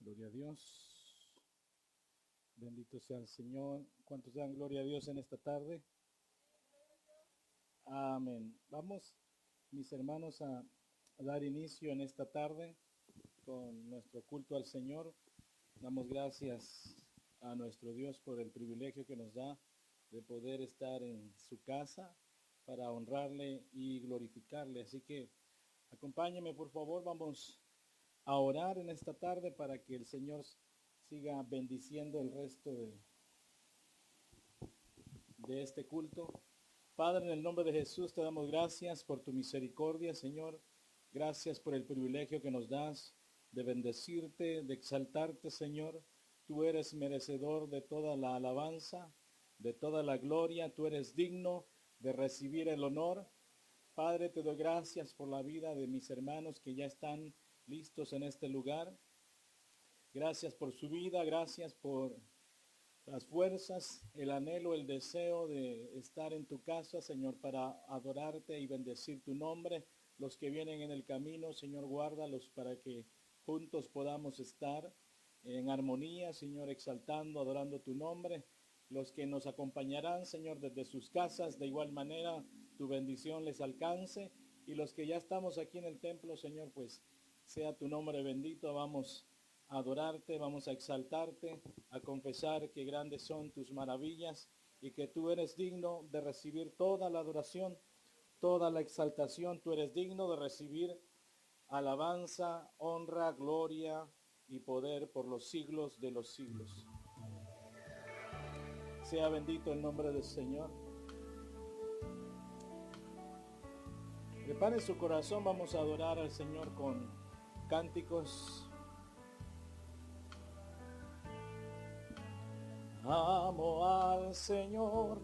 Gloria a Dios. Bendito sea el Señor. ¿Cuántos dan gloria a Dios en esta tarde? Amén. Vamos, mis hermanos, a dar inicio en esta tarde con nuestro culto al Señor. Damos gracias a nuestro Dios por el privilegio que nos da de poder estar en su casa para honrarle y glorificarle. Así que acompáñenme, por favor. Vamos a orar en esta tarde para que el Señor siga bendiciendo el resto de este culto. Padre, en el nombre de Jesús te damos gracias por tu misericordia, Señor. Gracias por el privilegio que nos das de bendecirte, de exaltarte, Señor. Tú eres merecedor de toda la alabanza, de toda la gloria. Tú eres digno de recibir el honor. Padre, te doy gracias por la vida de mis hermanos que ya están listos en este lugar. Gracias por su vida, gracias por las fuerzas, el anhelo, el deseo de estar en tu casa, Señor, para adorarte y bendecir tu nombre. Los que vienen en el camino, Señor, guárdalos para que juntos podamos estar en armonía, Señor, exaltando, adorando tu nombre. Los que nos acompañarán, Señor, desde sus casas, de igual manera, tu bendición les alcance. Y los que ya estamos aquí en el templo, Señor, pues sea tu nombre bendito. Vamos a adorarte, vamos a exaltarte, a confesar que grandes son tus maravillas y que tú eres digno de recibir toda la adoración, toda la exaltación. Tú eres digno de recibir alabanza, honra, gloria y poder por los siglos de los siglos. Sea bendito el nombre del Señor. Prepare su corazón, vamos a adorar al Señor con cánticos. Amo al Señor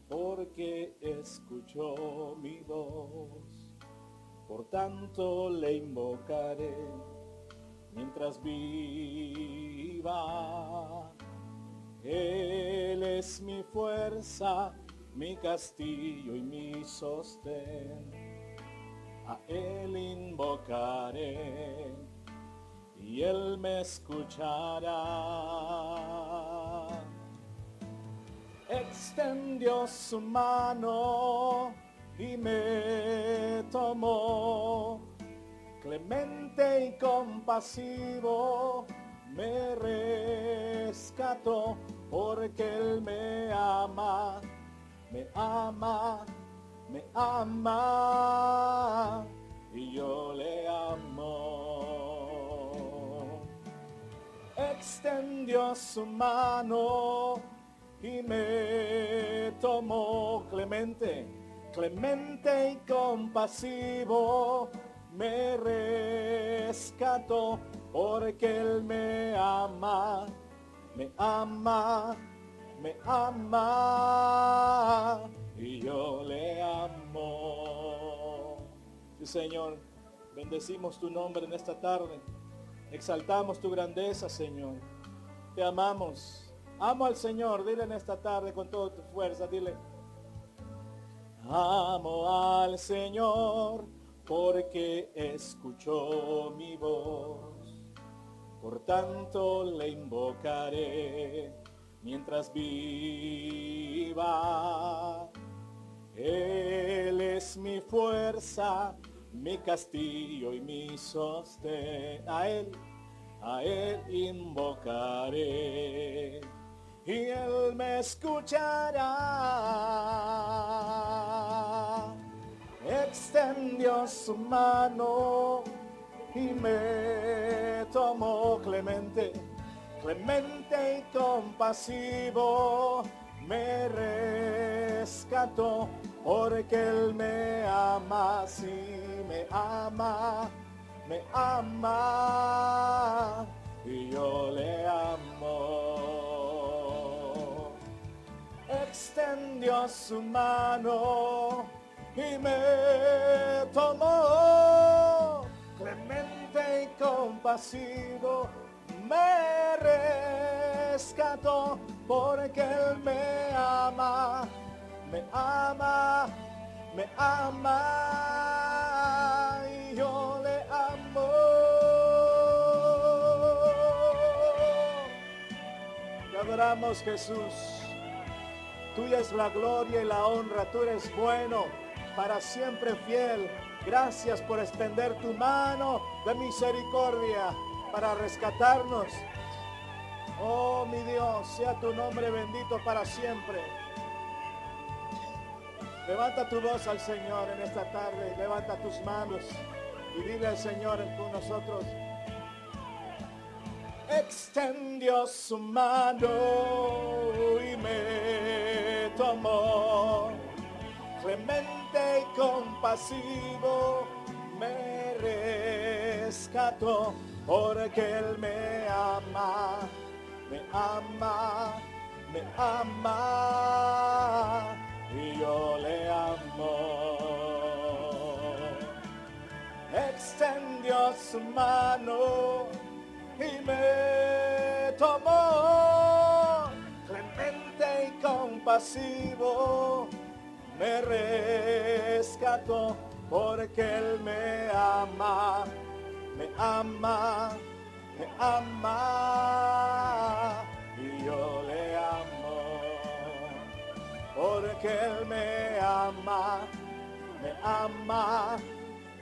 porque escuchó mi voz, por tanto le invocaré mientras viva. Él es mi fuerza, mi castillo y mi sostén. A Él invocaré y Él me escuchará. Extendió su mano y me tomó, clemente y compasivo me rescató, porque Él me ama, me ama, me ama, y yo le amo. Extendió su mano y me tomó, clemente, clemente y compasivo me rescató, porque Él me ama, me ama, me ama, y yo le amo. Sí, Señor, bendecimos tu nombre en esta tarde, exaltamos tu grandeza, Señor, te amamos. Amo al Señor, dile en esta tarde con toda tu fuerza, dile: amo al Señor porque escuchó mi voz, por tanto le invocaré mientras viva. Él es mi fuerza, mi castillo y mi sostén. A Él invocaré y Él me escuchará. Extendió su mano y me tomó, clemente, clemente y compasivo me rescató, porque Él me ama, sí me ama, me ama, y yo le amo. Extendió su mano y me tomó, clemente y compasivo me rescató, porque Él me ama, me ama, me ama, y yo le amo. adoramos, Jesús. Tuya es la gloria y la honra. Tú eres bueno, para siempre fiel. Gracias por extender tu mano de misericordia para rescatarnos. Oh, mi Dios, sea tu nombre bendito para siempre. Levanta tu voz al Señor en esta tarde. Levanta tus manos y dile al Señor con nosotros. Extendió su mano y me tomó, clemente y compasivo me rescató, porque Él me ama, me ama, me ama, y yo le amo. Extendió su mano y me tomó, clemente y compasivo me rescató, porque Él me ama, me ama, me ama, y yo le amo, porque Él me ama, me ama,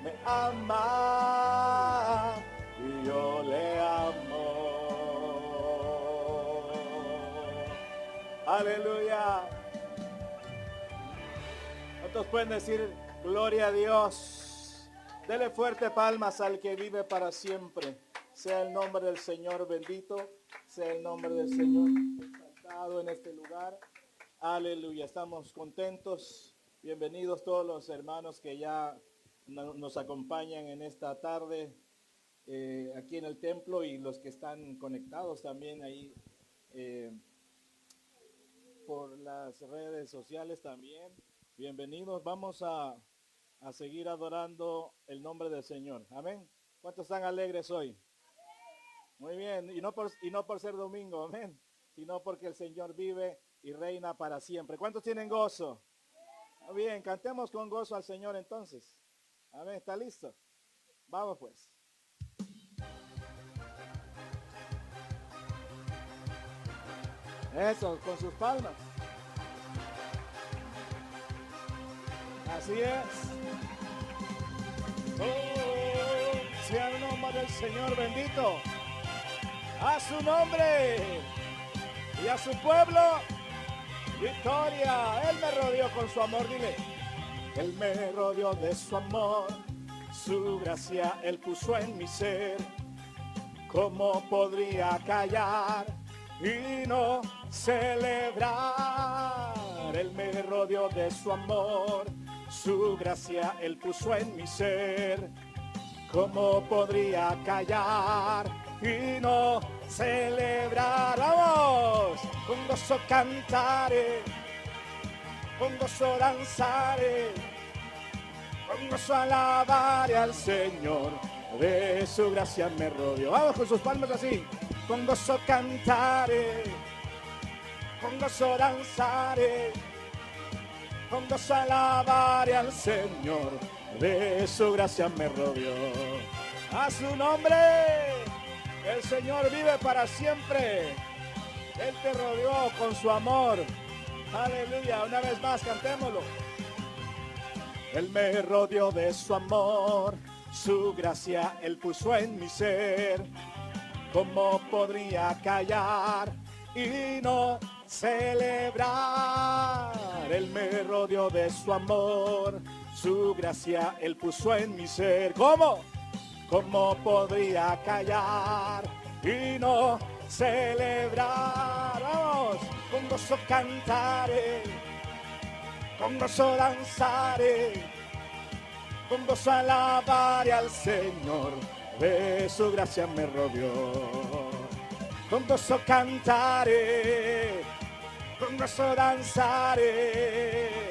me ama, y yo le amo. Aleluya. Otros pueden decir gloria a Dios. Dele fuerte palmas al que vive para siempre. Sea el nombre del Señor bendito. Sea el nombre del Señor exaltado en este lugar. Aleluya. Estamos contentos. Bienvenidos todos los hermanos que ya nos acompañan en esta tarde aquí en el templo, y los que están conectados también ahí por las redes sociales también. Bienvenidos. Vamos a seguir adorando el nombre del Señor. Amén. ¿Cuántos están alegres hoy? Muy bien. Y no por ser domingo, amén, sino porque el Señor vive y reina para siempre. ¿Cuántos tienen gozo? Bien, cantemos con gozo al Señor entonces. Amén. ¿Está listo? Vamos pues. Eso, con sus palmas. Así es. Oh, sea el nombre del Señor bendito. A su nombre y a su pueblo, victoria. Él me rodeó con su amor, dile. Él me rodeó de su amor, su gracia Él puso en mi ser. ¿Cómo podría callar y no celebrar? Él me rodeó de su amor, su gracia Él puso en mi ser. ¿Cómo podría callar y no celebrar? ¡Vamos! Con gozo cantaré, con gozo danzaré, con gozo alabaré al Señor. De su gracia me rodeó. Vamos con sus palmas así. Con gozo cantaré, con gozo danzaré, con gozo alabaré al Señor. De su gracia me rodeó. A su nombre, el Señor vive para siempre. Él te rodeó con su amor. Aleluya. Una vez más, cantémoslo. Él me rodeó de su amor, su gracia Él puso en mi ser. ¿Cómo podría callar y no celebrar? Él me rodeó de su amor, su gracia Él puso en mi ser. ¿Cómo? ¿Cómo podría callar y no celebrar? Vamos, con gozo cantaré, con gozo danzaré, con gozo alabaré al Señor. De su gracia me rodeó. Con gozo cantaré, con gozo danzaré,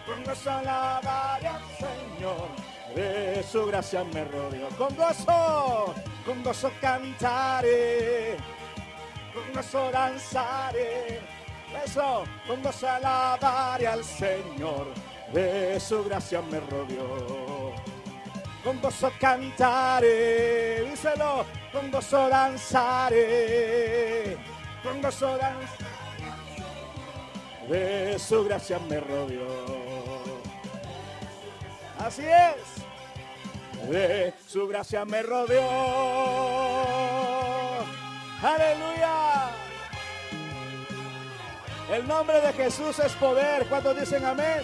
con gozo alabaré al Señor. De su gracia me rodeó. Con gozo cantaré, con gozo danzaré. Eso, con gozo alabaré al Señor. De su gracia me rodeó. Con gozo cantaré, díselo, con gozo danzaré, con gozo danzo, de su gracia me rodeó. Así es, de su gracia me rodeó. Aleluya. El nombre de Jesús es poder. ¿Cuántos dicen amén?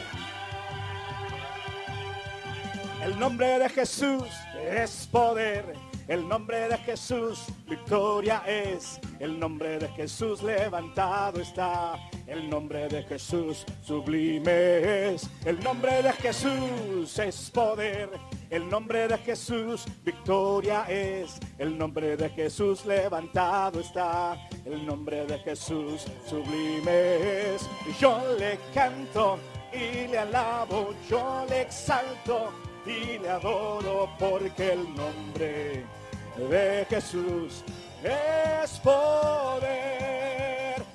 El nombre de Jesús es poder. El nombre de Jesús victoria es. El nombre de Jesús levantado está. El nombre de Jesús sublime es. El nombre de Jesús es poder. El nombre de Jesús victoria es. El nombre de Jesús levantado está. El nombre de Jesús sublime es. Yo le canto y le alabo, yo le exalto y le adoro, porque el nombre de Jesús es poder.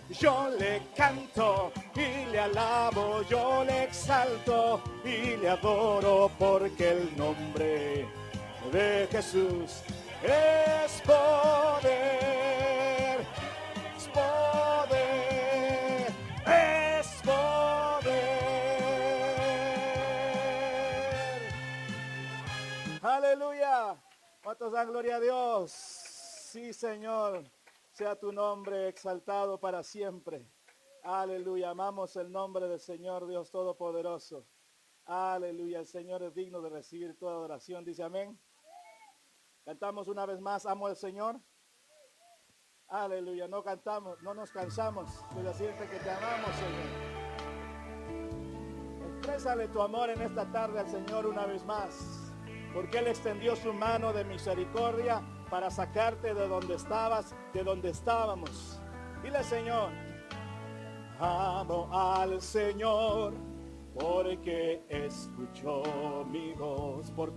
Yo le canto y le alabo, yo le exalto y le adoro, porque el nombre de Jesús es poder. Es poder. Es poder. Aleluya. ¿Cuántos dan gloria a Dios? Sí, Señor. Sea tu nombre exaltado para siempre. Aleluya. Amamos el nombre del Señor Dios Todopoderoso. Aleluya. El Señor es digno de recibir toda adoración. Dice amén. Cantamos una vez más. Amo al Señor. Aleluya. No cantamos, no nos cansamos de decirte que te amamos, Señor. Exprésale tu amor en esta tarde al Señor una vez más, porque Él extendió su mano de misericordia para sacarte de donde estabas, de donde estábamos. Dile, Señor, amo al Señor, porque escuchó mi voz. Por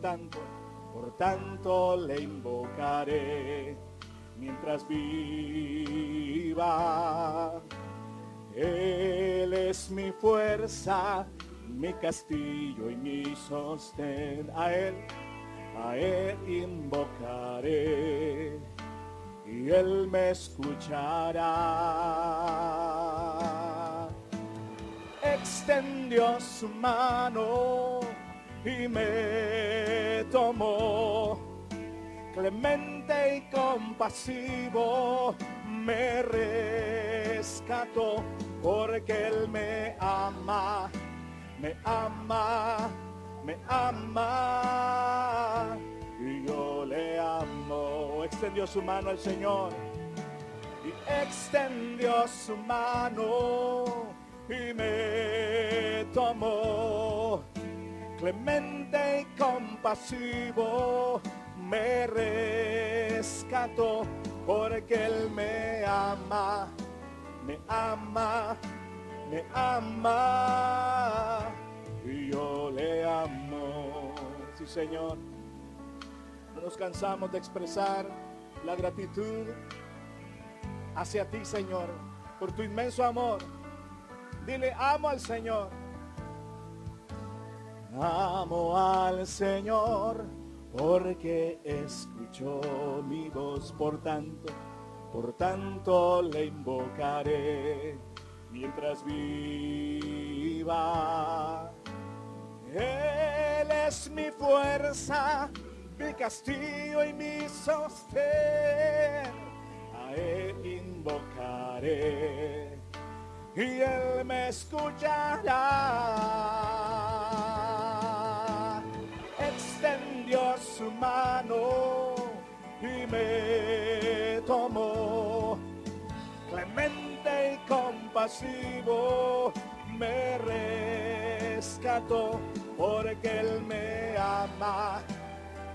tanto le invocaré mientras viva. Él es mi fuerza, mi castillo y mi sostén. A Él invocaré y Él me escuchará. Extendió su mano y me tomó, clemente y compasivo me rescató, porque Él me ama, me ama, me ama, y yo le amo. Extendió su mano el Señor, y extendió su mano, y me tomó, clemente y compasivo me rescató, porque Él me ama, me ama, me ama, y yo le amo. Sí, Señor, no nos cansamos de expresar la gratitud hacia ti, Señor, por tu inmenso amor. Dile, amo al Señor. Amo al Señor, porque escuchó mi voz. Por tanto le invocaré mientras viva. Él es mi fuerza, mi castillo y mi sostén. A Él invocaré y Él me escuchará. Extendió su mano y me tomó, clemente y compasivo me rescató, porque Él me ama,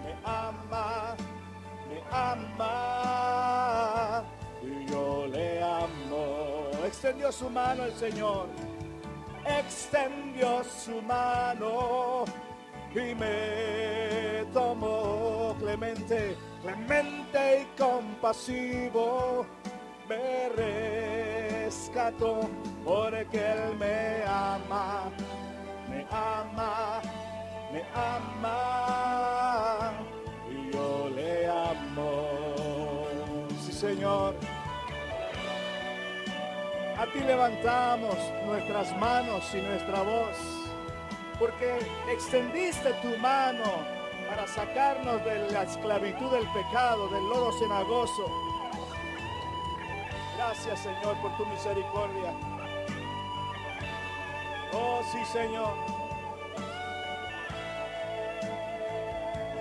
me ama, me ama, y yo le amo. Extendió su mano el Señor, extendió su mano y me tomó, clemente, clemente y compasivo me rescató, porque Él me ama, me ama, me ama, y yo le amo. Sí, Señor. A ti levantamos nuestras manos y nuestra voz, porque extendiste tu mano para sacarnos de la esclavitud del pecado, del lodo cenagoso. Gracias, Señor, por tu misericordia. Oh, sí, Señor.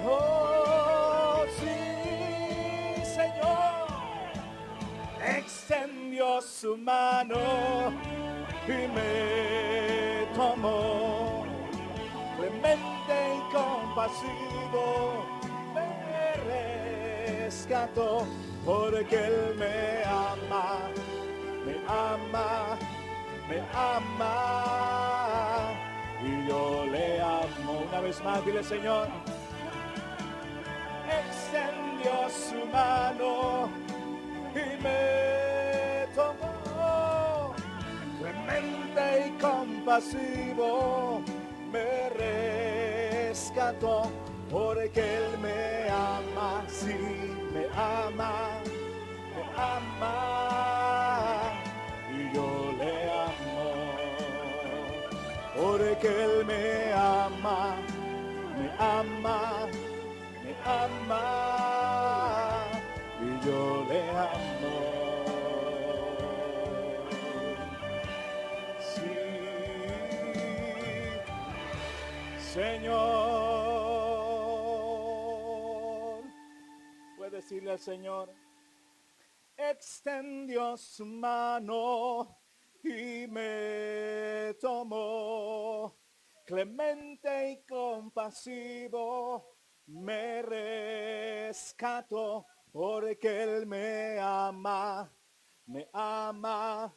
Oh, sí, Señor. Extendió su mano y me tomó. Clemente y compasivo me rescató, porque Él me ama, me ama, me ama, y yo le amo. Una vez más, dile, Señor. Extendió su mano y me tomó, clemente y compasivo me rescató, porque Él me ama, sí, me ama, y yo le amo, porque Él me ama, me ama, y yo le amo. Sí, Señor. Puedes decirle al Señor, extendió su mano y me tomó, clemente y compasivo me rescató, porque Él me ama, me ama,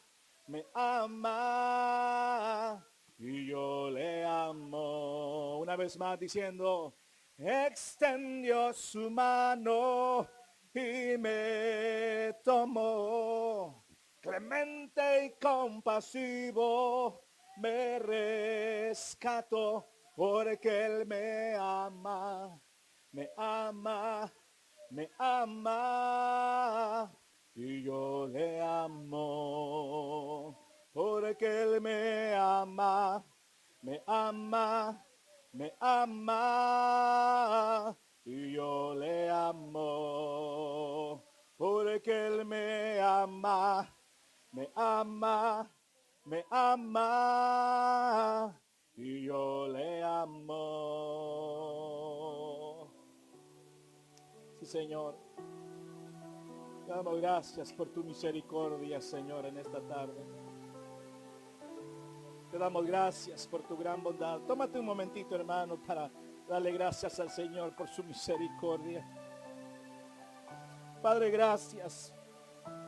me ama, y yo le amo. Una vez más diciendo, extendió su mano y me tomó, clemente y compasivo me rescató, porque Él me ama, me ama, me ama, y yo le amo, porque Él me ama, me ama, me ama, y yo le amo, porque Él me ama, me ama, me ama, y yo le amo. Sí, Señor. Te damos gracias por tu misericordia, Señor, en esta tarde. Te damos gracias por tu gran bondad. Tómate un momentito, hermano, para darle gracias al Señor por su misericordia. Padre, gracias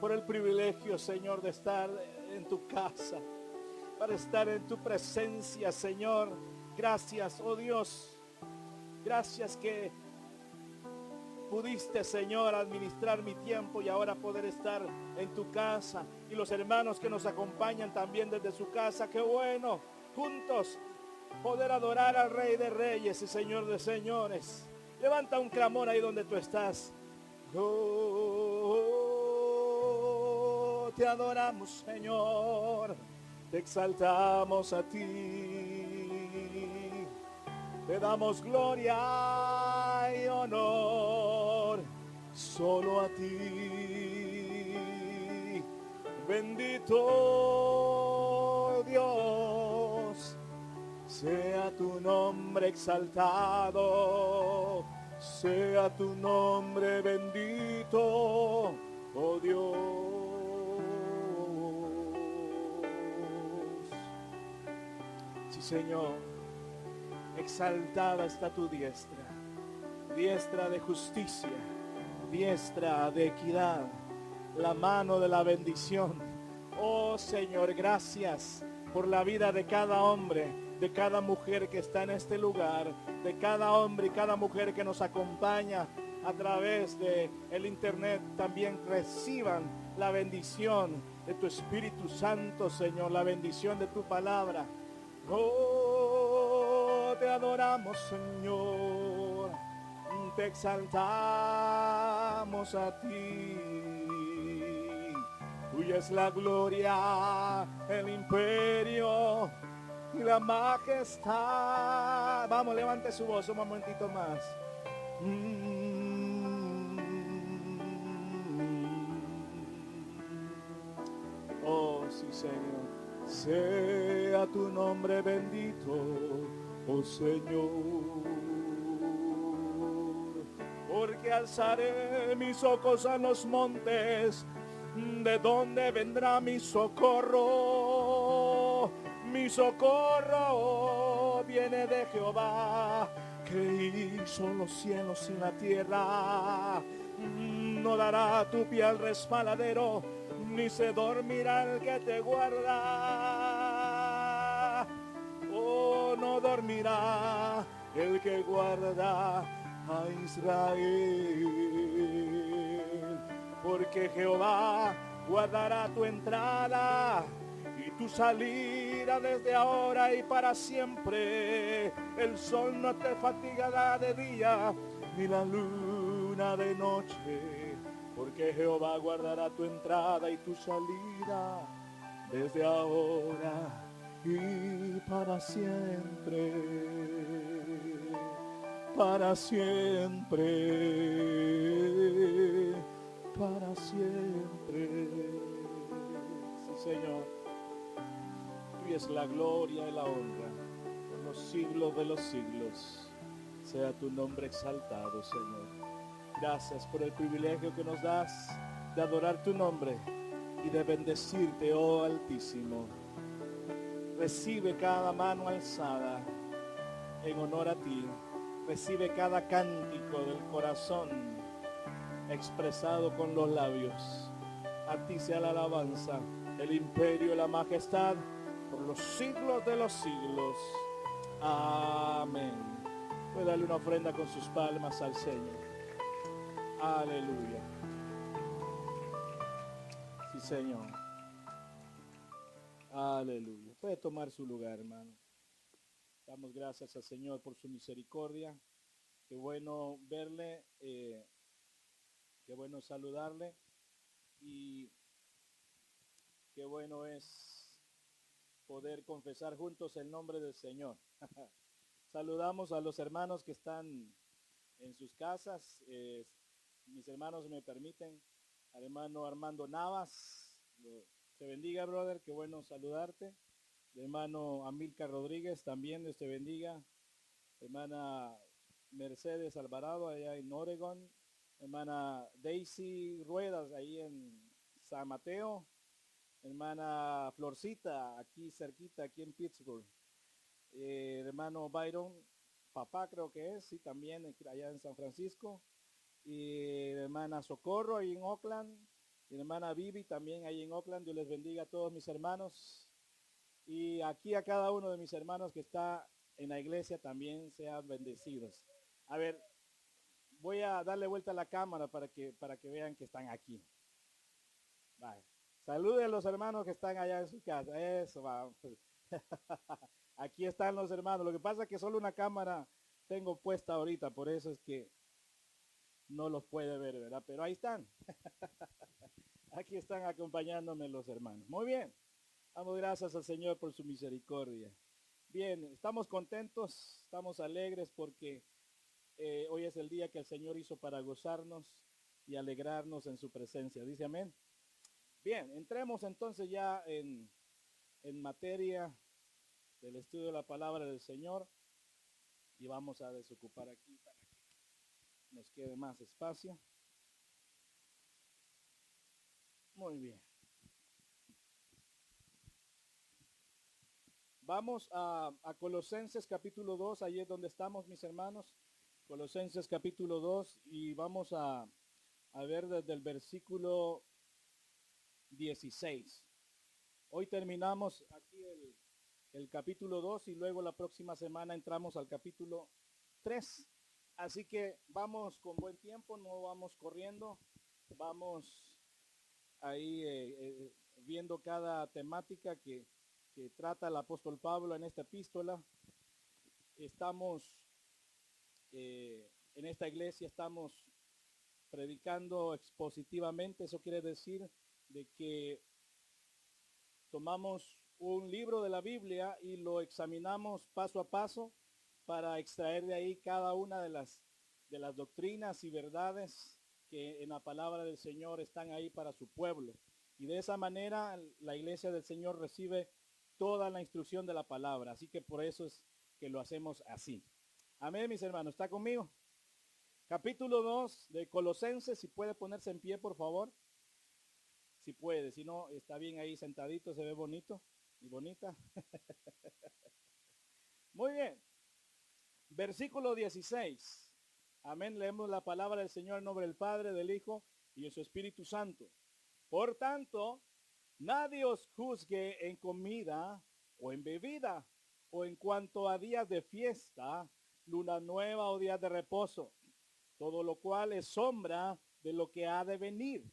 por el privilegio, Señor, de estar en tu casa, para estar en tu presencia, Señor. Gracias, oh Dios. Gracias que pudiste, Señor, administrar mi tiempo y ahora poder estar en tu casa. Y los hermanos que nos acompañan también desde su casa, qué bueno, juntos poder adorar al Rey de Reyes y Señor de Señores. Levanta un clamor ahí donde tú estás. Oh, te adoramos, Señor, te exaltamos a ti, te damos gloria y honor solo a ti. Bendito Dios, sea tu nombre exaltado, sea tu nombre bendito, oh Dios. Sí, Señor, exaltada está tu diestra, diestra de justicia, diestra de equidad, la mano de la bendición. Oh Señor, gracias por la vida de cada hombre, de cada mujer que está en este lugar, de cada hombre y cada mujer que nos acompaña a través de el internet. También reciban la bendición de tu Espíritu Santo, Señor, la bendición de tu palabra. Oh, te adoramos, Señor, te exaltamos a ti. Tuya es la gloria, el imperio y la majestad. Vamos, levante su voz un momentito más. Oh, sí, Señor. Sea tu nombre bendito, oh Señor. Porque alzaré mis ojos a los montes, ¿de dónde vendrá mi socorro? Mi socorro viene de Jehová, que hizo los cielos y la tierra. No dará tu pie al resbaladero, ni se dormirá el que te guarda. Oh, no dormirá el que guarda a Israel, porque Jehová guardará tu entrada y tu salida desde ahora y para siempre. El sol no te fatigará de día, ni la luna de noche, porque Jehová guardará tu entrada y tu salida desde ahora y para siempre, para siempre, para siempre. Sí, Señor, tuya es la gloria y la honra por los siglos de los siglos. Sea tu nombre exaltado, Señor. Gracias por el privilegio que nos das de adorar tu nombre y de bendecirte, oh Altísimo. Recibe cada mano alzada en honor a ti. Recibe cada cántico del corazón expresado con los labios. A ti sea la alabanza, el imperio y la majestad por los siglos de los siglos. Amén. Puede darle una ofrenda con sus palmas al Señor. Aleluya. Sí, Señor. Aleluya. Puede tomar su lugar, hermano. Damos gracias al Señor por su misericordia. Qué bueno verle, qué bueno saludarle y qué bueno es poder confesar juntos el nombre del Señor. Saludamos a los hermanos que están en sus casas. Mis hermanos me permiten, al hermano Armando Navas, te bendiga, brother, qué bueno saludarte. El hermano Amilcar Rodríguez, también Dios te bendiga. Hermana Mercedes Alvarado, allá en Oregon. Hermana Daisy Ruedas, ahí en San Mateo. Hermana Florcita, aquí cerquita, aquí en Pittsburgh. Hermano Byron, papá creo que es, sí, también allá en San Francisco. Y hermana Socorro, ahí en Oakland. Y hermana Vivi, también ahí en Oakland. Dios les bendiga a todos mis hermanos. Y aquí a cada uno de mis hermanos que está en la iglesia también sean bendecidos. A ver, voy a darle vuelta a la cámara para que vean que están aquí. Vale. Salude a los hermanos que están allá en su casa. Eso va. Aquí están los hermanos. Lo que pasa es que solo una cámara tengo puesta ahorita, por eso es que no los puede ver, ¿verdad? Pero ahí están. Aquí están acompañándome los hermanos. Muy bien. Damos gracias al Señor por su misericordia. Bien, estamos contentos, estamos alegres porque hoy es el día que el Señor hizo para gozarnos y alegrarnos en su presencia. Dice amén. Bien, entremos entonces ya en materia del estudio de la palabra del Señor y vamos a desocupar aquí para que nos quede más espacio. Muy bien. Vamos a Colosenses capítulo 2, ahí es donde estamos mis hermanos. Colosenses capítulo 2 y vamos a ver desde el versículo 16. Hoy terminamos aquí el capítulo 2 y luego la próxima semana entramos al capítulo 3. Así que vamos con buen tiempo, no vamos corriendo, vamos ahí viendo cada temática que trata el apóstol Pablo en esta epístola. Estamos en esta iglesia, estamos predicando expositivamente. Eso quiere decir de que tomamos un libro de la Biblia y lo examinamos paso a paso para extraer de ahí cada una de las doctrinas y verdades que en la palabra del Señor están ahí para su pueblo. Y de esa manera la iglesia del Señor recibe toda la instrucción de la palabra. Así que por eso es que lo hacemos así. Amén, mis hermanos. ¿Está conmigo? Capítulo 2 de Colosenses, si puede ponerse en pie, por favor. Si puede, si no, está bien ahí sentadito, se ve bonito y bonita. Muy bien. Versículo 16. Amén. Leemos la palabra del Señor en nombre del Padre, del Hijo y de su Espíritu Santo. Por tanto, nadie os juzgue en comida o en bebida o en cuanto a días de fiesta, luna nueva o días de reposo, todo lo cual es sombra de lo que ha de venir.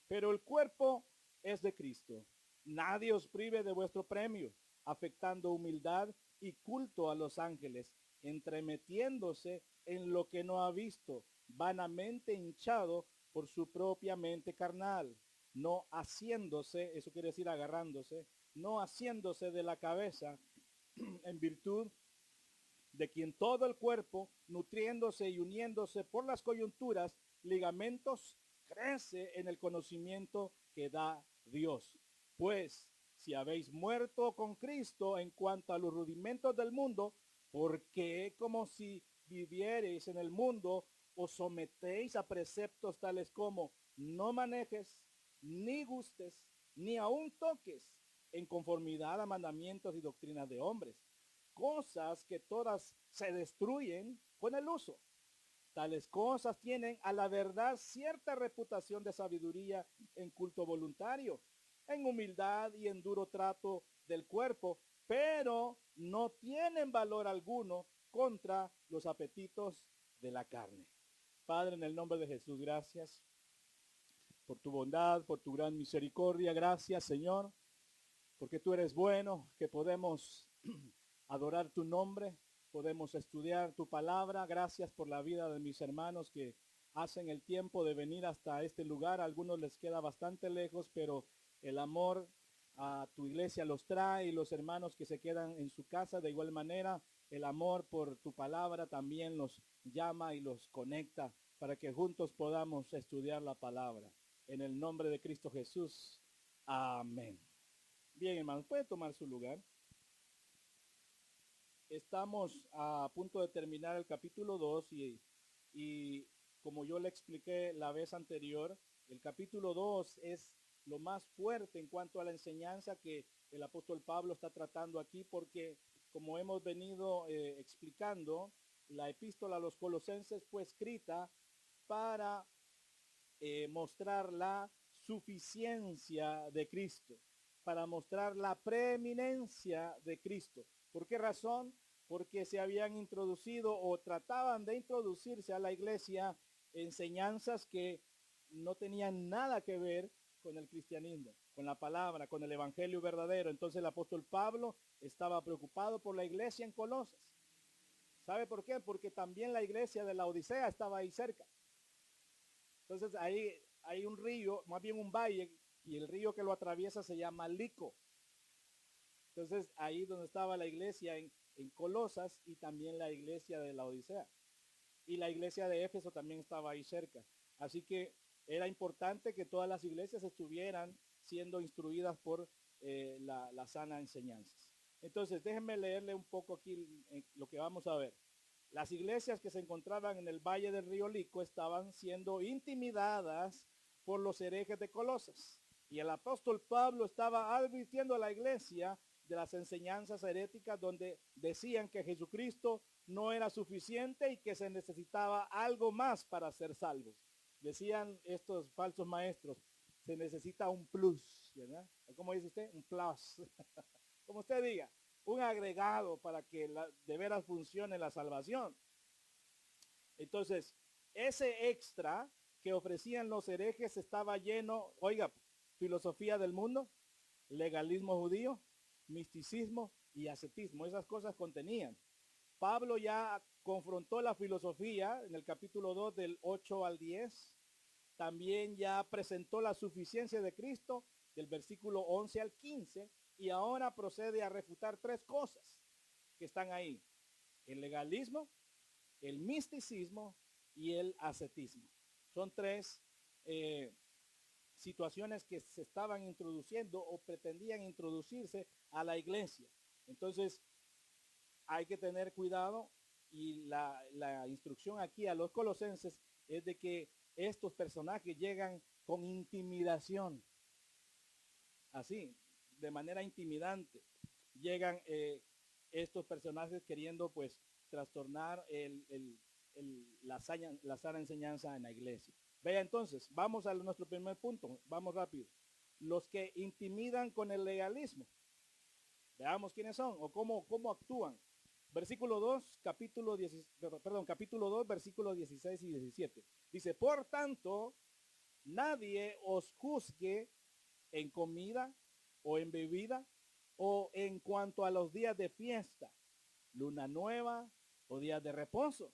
Pero el cuerpo es de Cristo. Nadie os prive de vuestro premio, afectando humildad y culto a los ángeles, entremetiéndose en lo que no ha visto, vanamente hinchado por su propia mente carnal, no haciéndose, eso quiere decir agarrándose, no haciéndose de la cabeza en virtud de quien todo el cuerpo, nutriéndose y uniéndose por las coyunturas, ligamentos, crece en el conocimiento que da Dios. Pues, si habéis muerto con Cristo en cuanto a los rudimentos del mundo, ¿por qué como si viviereis en el mundo os sometéis a preceptos tales como no manejes, ni gustes, ni aun toques, en conformidad a mandamientos y doctrinas de hombres? Cosas que todas se destruyen con el uso. Tales cosas tienen a la verdad cierta reputación de sabiduría en culto voluntario, en humildad y en duro trato del cuerpo, pero no tienen valor alguno contra los apetitos de la carne. Padre, en el nombre de Jesús, gracias por tu bondad, por tu gran misericordia. Gracias, Señor, porque tú eres bueno, que podemos adorar tu nombre, podemos estudiar tu palabra. Gracias por la vida de mis hermanos que hacen el tiempo de venir hasta este lugar. A algunos les queda bastante lejos, pero el amor a tu iglesia los trae, y los hermanos que se quedan en su casa de igual manera, el amor por tu palabra también los llama y los conecta para que juntos podamos estudiar la palabra. En el nombre de Cristo Jesús. Amén. Bien, hermanos, puede tomar su lugar. Estamos a punto de terminar el capítulo 2 y como yo le expliqué la vez anterior, el capítulo 2 es lo más fuerte en cuanto a la enseñanza que el apóstol Pablo está tratando aquí, porque como hemos venido explicando, la epístola a los Colosenses fue escrita para mostrar la suficiencia de Cristo, para mostrar la preeminencia de Cristo. ¿Por qué razón? Porque se habían introducido o trataban de introducirse a la iglesia enseñanzas que no tenían nada que ver con el cristianismo, con la palabra, con el evangelio verdadero. Entonces el apóstol Pablo estaba preocupado por la iglesia en Colosas. ¿Sabe por qué? Porque también la iglesia de la Odisea estaba ahí cerca. Entonces ahí hay un río, más bien un valle, y el río que lo atraviesa se llama Lico. Entonces ahí donde estaba la iglesia en Colosas, y también la iglesia de la Odisea. Y la iglesia de Éfeso también estaba ahí cerca. Así que era importante que todas las iglesias estuvieran siendo instruidas por la sana enseñanza. Entonces déjenme leerle un poco aquí lo que vamos a ver. Las iglesias que se encontraban en el valle del río Lico estaban siendo intimidadas por los herejes de Colosas. Y el apóstol Pablo estaba advirtiendo a la iglesia de las enseñanzas heréticas, donde decían que Jesucristo no era suficiente y que se necesitaba algo más para ser salvos. Decían estos falsos maestros, se necesita un plus, ¿verdad? ¿Cómo dice usted? Un plus. Como usted diga, un agregado para que de veras funcione la salvación. Entonces, ese extra que ofrecían los herejes estaba lleno, oiga, filosofía del mundo, legalismo judío, misticismo y ascetismo. Esas cosas contenían. Pablo ya confrontó la filosofía en el capítulo 2 del 8 al 10. También ya presentó la suficiencia de Cristo del versículo 11 al 15, y ahora procede a refutar tres cosas que están ahí: el legalismo, el misticismo y el ascetismo. Son tres situaciones que se estaban introduciendo o pretendían introducirse a la iglesia. Entonces, hay que tener cuidado, y la instrucción aquí a los colosenses es de que estos personajes llegan con intimidación, así, de manera intimidante. Llegan estos personajes queriendo pues trastornar la sana enseñanza en la iglesia. Vea entonces, vamos a nuestro primer punto, vamos rápido. Los que intimidan con el legalismo. Veamos quiénes son o cómo actúan. Versículo 2, capítulo 2, versículos 16 y 17. Dice, por tanto, nadie os juzgue en comida o en bebida o en cuanto a los días de fiesta, luna nueva o días de reposo,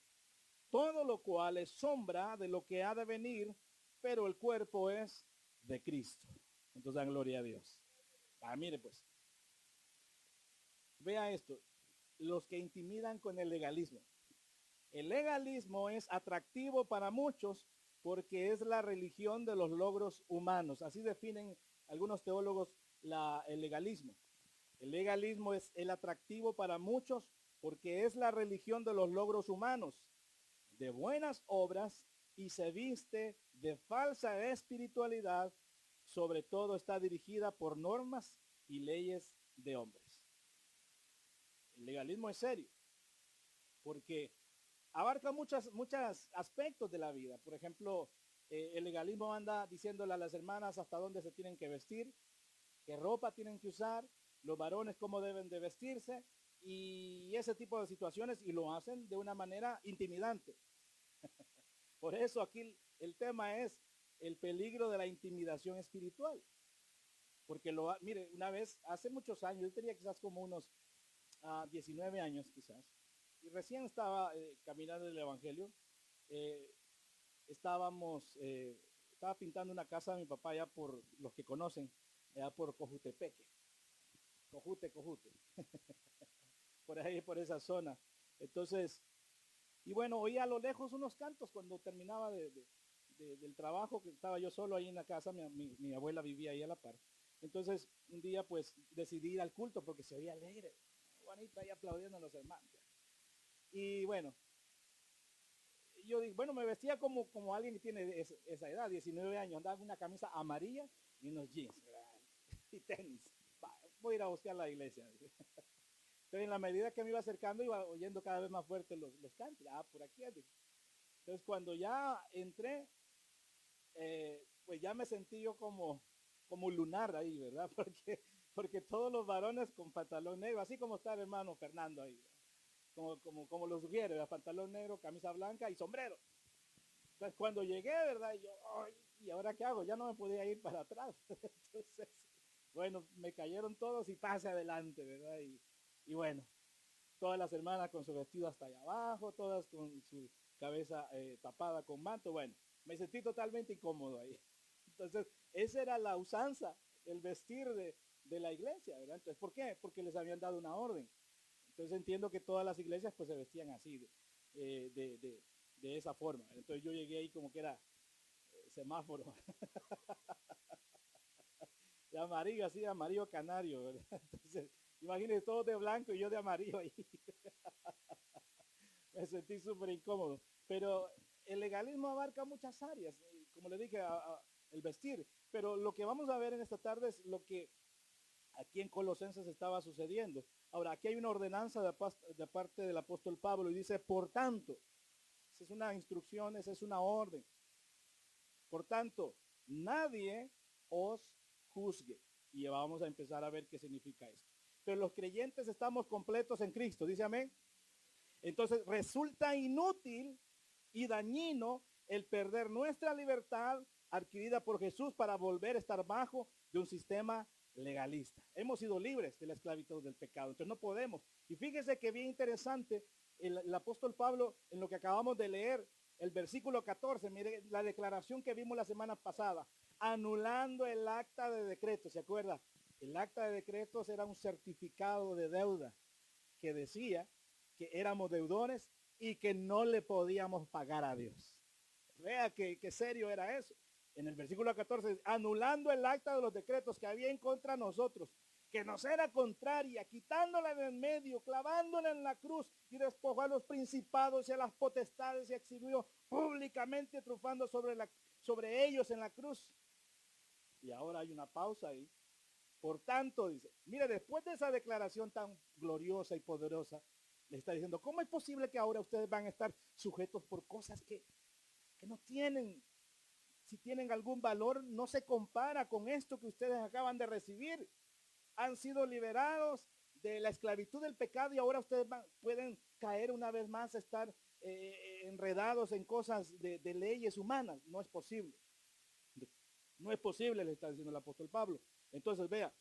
todo lo cual es sombra de lo que ha de venir, pero el cuerpo es de Cristo. Entonces dan gloria a Dios. Mire pues, vea esto, los que intimidan con el legalismo. El legalismo es atractivo para muchos porque es la religión de los logros humanos. Así definen algunos teólogos el legalismo. El legalismo es el atractivo para muchos porque es la religión de los logros humanos, de buenas obras, y se viste de falsa espiritualidad. Sobre todo está dirigida por normas y leyes de hombres. El legalismo es serio porque abarca muchos aspectos de la vida. Por ejemplo, el legalismo anda diciéndole a las hermanas hasta dónde se tienen que vestir, qué ropa tienen que usar, los varones cómo deben de vestirse y ese tipo de situaciones, y lo hacen de una manera intimidante. Por eso aquí el tema es el peligro de la intimidación espiritual. Porque mire, una vez, hace muchos años, yo tenía quizás como unos 19 años quizás, y recién estaba caminando el Evangelio. Estaba pintando una casa de mi papá allá por los que conocen, allá por Cojutepeque. Cojute. Por ahí, por esa zona. Entonces, y bueno, oía a lo lejos unos cantos cuando terminaba del trabajo, que estaba yo solo ahí en la casa, mi abuela vivía ahí a la par. Entonces, un día pues decidí ir al culto porque se oía alegre, Juanita ahí aplaudiendo a los hermanos. Y bueno, yo digo, bueno, me vestía como alguien que tiene esa edad, 19 años, andaba con una camisa amarilla y unos jeans, ¿verdad? Y tenis. Voy a ir a buscar la iglesia. Entonces, en la medida que me iba acercando, iba oyendo cada vez más fuerte los cantos. Por aquí. Entonces, cuando ya entré, pues ya me sentí yo como lunar ahí, ¿verdad? Porque todos los varones con pantalón negro, así como está el hermano Fernando ahí, como lo sugiere, ¿verdad? Pantalón negro, camisa blanca y sombrero. Entonces, cuando llegué, ¿verdad? Yo, ¿y ahora qué hago? Ya no me podía ir para atrás. Entonces, bueno, me cayeron todos y pase adelante, ¿verdad? Y bueno, todas las hermanas con su vestido hasta allá abajo, todas con su cabeza tapada con manto. Bueno, me sentí totalmente incómodo ahí. Entonces, esa era la usanza, el vestir de la iglesia, ¿verdad? Entonces, ¿por qué? Porque les habían dado una orden. Entonces entiendo que todas las iglesias pues se vestían así, de esa forma. Entonces yo llegué ahí como que era semáforo. De amarillo, así, amarillo canario, ¿verdad? Entonces, imagínense todos de blanco y yo de amarillo ahí. Me sentí súper incómodo. Pero el legalismo abarca muchas áreas, como le dije, el vestir. Pero lo que vamos a ver en esta tarde es lo que aquí en Colosenses estaba sucediendo. Ahora, aquí hay una ordenanza de parte del apóstol Pablo y dice, por tanto, esa es una instrucción, esa es una orden. Por tanto, nadie os juzgue. Y vamos a empezar a ver qué significa esto. Pero los creyentes estamos completos en Cristo, dice amén. Entonces resulta inútil y dañino el perder nuestra libertad adquirida por Jesús para volver a estar bajo de un sistema legalista. Hemos sido libres de la esclavitud del pecado, entonces no podemos. Y fíjese que bien interesante el apóstol Pablo en lo que acabamos de leer, el versículo 14, mire la declaración que vimos la semana pasada. anulando el acta de decretos. ¿Se acuerda? El acta de decretos era un certificado de deuda que decía que éramos deudores y que no le podíamos pagar a Dios. Vea qué serio era eso. En el versículo 14, anulando el acta de los decretos que había en contra de nosotros, que nos era contraria, quitándola de en medio, clavándola en la cruz y despojó a los principados y a las potestades y exhibió públicamente triunfando sobre ellos en la cruz. Y ahora hay una pausa ahí. Por tanto, dice, mire, después de esa declaración tan gloriosa y poderosa, le está diciendo, ¿cómo es posible que ahora ustedes van a estar sujetos por cosas que no tienen? Si tienen algún valor, no se compara con esto que ustedes acaban de recibir. Han sido liberados de la esclavitud del pecado y ahora ustedes pueden caer una vez más a estar enredados en cosas de leyes humanas. No es posible. No es posible, le está diciendo el apóstol Pablo. Entonces, vea,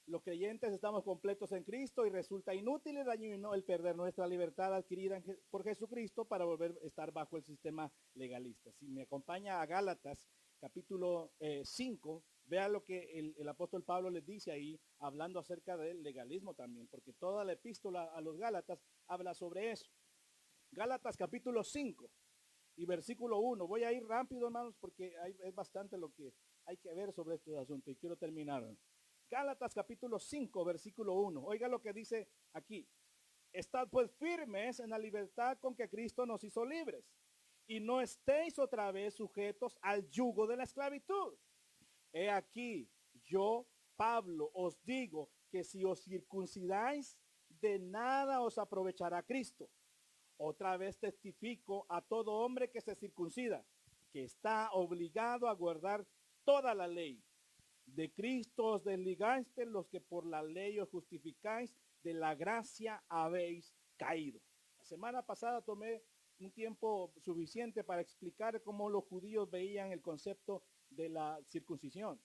los creyentes estamos completos en Cristo y resulta inútil y dañino el perder nuestra libertad adquirida por Jesucristo para volver a estar bajo el sistema legalista. Si me acompaña a Gálatas, capítulo 5, vea lo que el apóstol Pablo les dice ahí, hablando acerca del legalismo también, porque toda la epístola a los Gálatas habla sobre eso. Gálatas, capítulo 5 y versículo 1. Voy a ir rápido, hermanos, porque es bastante lo que hay que ver sobre este asunto y quiero terminar. Gálatas capítulo 5, versículo 1. Oiga lo que dice aquí. Estad pues firmes en la libertad con que Cristo nos hizo libres y no estéis otra vez sujetos al yugo de la esclavitud. He aquí, yo, Pablo, os digo que si os circuncidáis, de nada os aprovechará Cristo. Otra vez testifico a todo hombre que se circuncida, que está obligado a guardar toda la ley. De Cristo os desligaste los que por la ley os justificáis, de la gracia habéis caído. La semana pasada tomé un tiempo suficiente para explicar cómo los judíos veían el concepto de la circuncisión.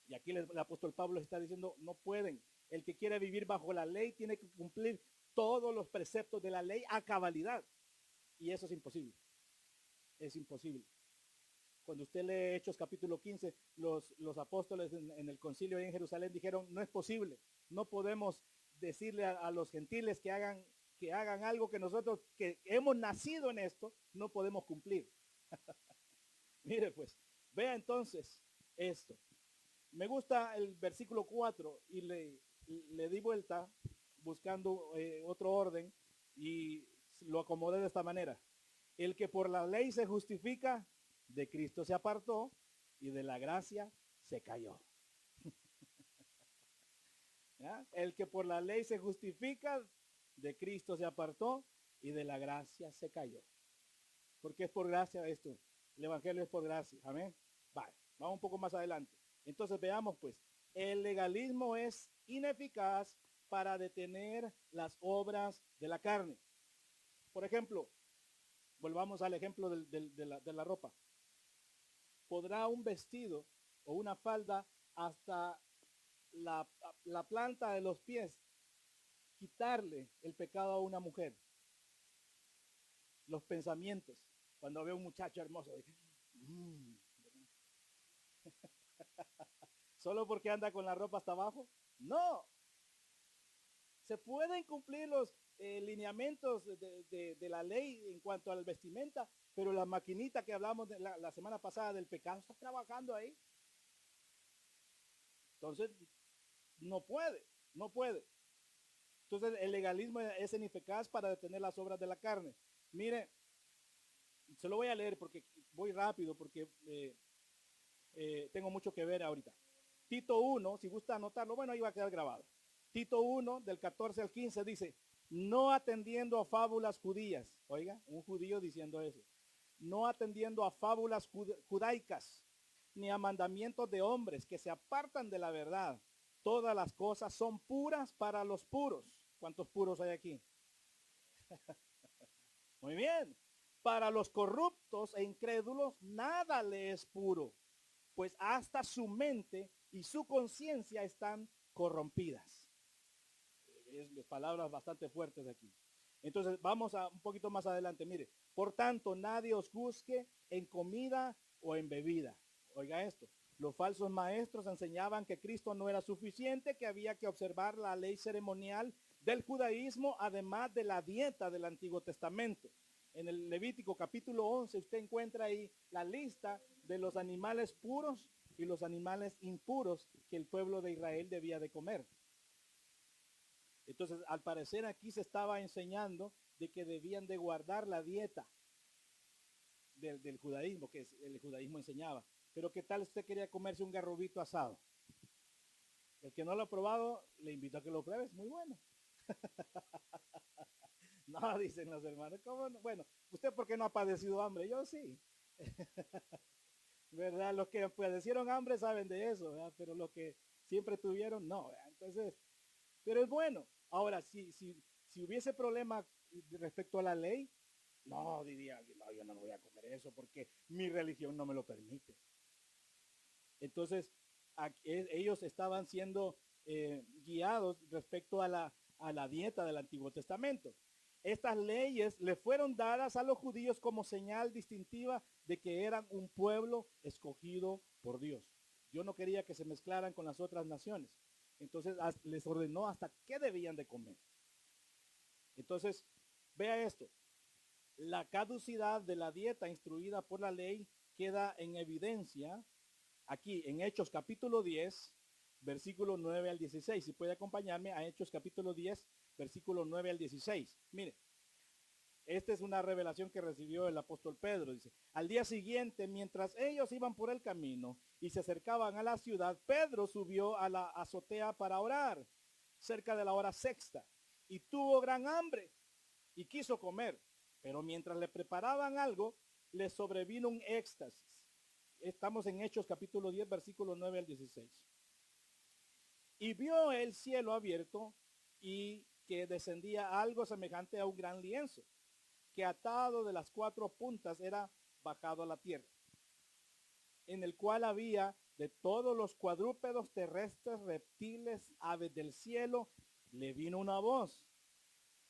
Y aquí el apóstol Pablo está diciendo, no pueden. El que quiere vivir bajo la ley tiene que cumplir todos los preceptos de la ley a cabalidad. Y eso es imposible. Es imposible. Cuando usted lee Hechos capítulo 15, los apóstoles en el concilio en Jerusalén dijeron, no es posible, no podemos decirle a los gentiles que hagan algo que nosotros, que hemos nacido en esto, no podemos cumplir. Mire pues, vea entonces esto. Me gusta el versículo 4 y le di vuelta buscando otro orden y lo acomodé de esta manera. El que por la ley se justifica, de Cristo se apartó y de la gracia se cayó. ¿Ya? El que por la ley se justifica, de Cristo se apartó y de la gracia se cayó. Porque es por gracia esto. El evangelio es por gracia. Amén. Vale, vamos un poco más adelante. Entonces veamos pues, el legalismo es ineficaz para detener las obras de la carne. Por ejemplo, volvamos al ejemplo de la ropa. ¿Podrá un vestido o una falda hasta la planta de los pies quitarle el pecado a una mujer? Los pensamientos. Cuando ve un muchacho hermoso, ¿solo porque anda con la ropa hasta abajo? No. Se pueden cumplir los lineamientos de la ley en cuanto a la vestimenta, pero la maquinita que hablamos de la semana pasada del pecado está trabajando ahí. Entonces, no puede. Entonces, el legalismo es ineficaz para detener las obras de la carne. Mire, se lo voy a leer porque voy rápido, porque tengo mucho que ver ahorita. Tito 1, si gusta anotarlo, bueno, ahí va a quedar grabado. Tito 1, del 14 al 15, dice, no atendiendo a fábulas judías, oiga, un judío diciendo eso, no atendiendo a fábulas judaicas, ni a mandamientos de hombres que se apartan de la verdad. Todas las cosas son puras para los puros. ¿Cuántos puros hay aquí? Muy bien. Para los corruptos e incrédulos, nada le es puro, pues hasta su mente y su conciencia están corrompidas. Es palabras bastante fuertes aquí. Entonces vamos a un poquito más adelante. Mire, por tanto, nadie os juzgue en comida o en bebida. Oiga esto, los falsos maestros enseñaban que Cristo no era suficiente, que había que observar la ley ceremonial del judaísmo, además de la dieta del Antiguo Testamento. En el Levítico capítulo 11 usted encuentra ahí la lista de los animales puros y los animales impuros que el pueblo de Israel debía de comer. Entonces, al parecer aquí se estaba enseñando de que debían de guardar la dieta del judaísmo, que el judaísmo enseñaba. Pero ¿qué tal usted quería comerse un garrobito asado? El que no lo ha probado, le invito a que lo pruebe, es muy bueno. No, dicen los hermanos, ¿cómo no? Bueno, ¿usted por qué no ha padecido hambre? Yo sí. ¿Verdad? Los que padecieron hambre saben de eso, ¿verdad? Pero los que siempre tuvieron, no, ¿verdad? Entonces, pero es bueno. Ahora, si hubiese problema respecto a la ley, no, diría, no, yo no voy a comer eso porque mi religión no me lo permite. Entonces, ellos estaban siendo guiados respecto a la dieta del Antiguo Testamento. Estas leyes le fueron dadas a los judíos como señal distintiva de que eran un pueblo escogido por Dios. Dios no quería que se mezclaran con las otras naciones. Entonces les ordenó hasta qué debían de comer. Entonces, vea esto. La caducidad de la dieta instruida por la ley queda en evidencia aquí en Hechos capítulo 10, versículo 9 al 16. Si puede acompañarme a Hechos capítulo 10, versículo 9 al 16. Mire, esta es una revelación que recibió el apóstol Pedro. Dice, al día siguiente, mientras ellos iban por el camino y se acercaban a la ciudad, Pedro subió a la azotea para orar, cerca de la hora sexta, y tuvo gran hambre y quiso comer. Pero mientras le preparaban algo, le sobrevino un éxtasis. Estamos en Hechos capítulo 10, versículo 9 al 16. Y vio el cielo abierto y que descendía algo semejante a un gran lienzo, que atado de las cuatro puntas era bajado a la tierra, en el cual había de todos los cuadrúpedos terrestres, reptiles, aves del cielo. Le vino una voz: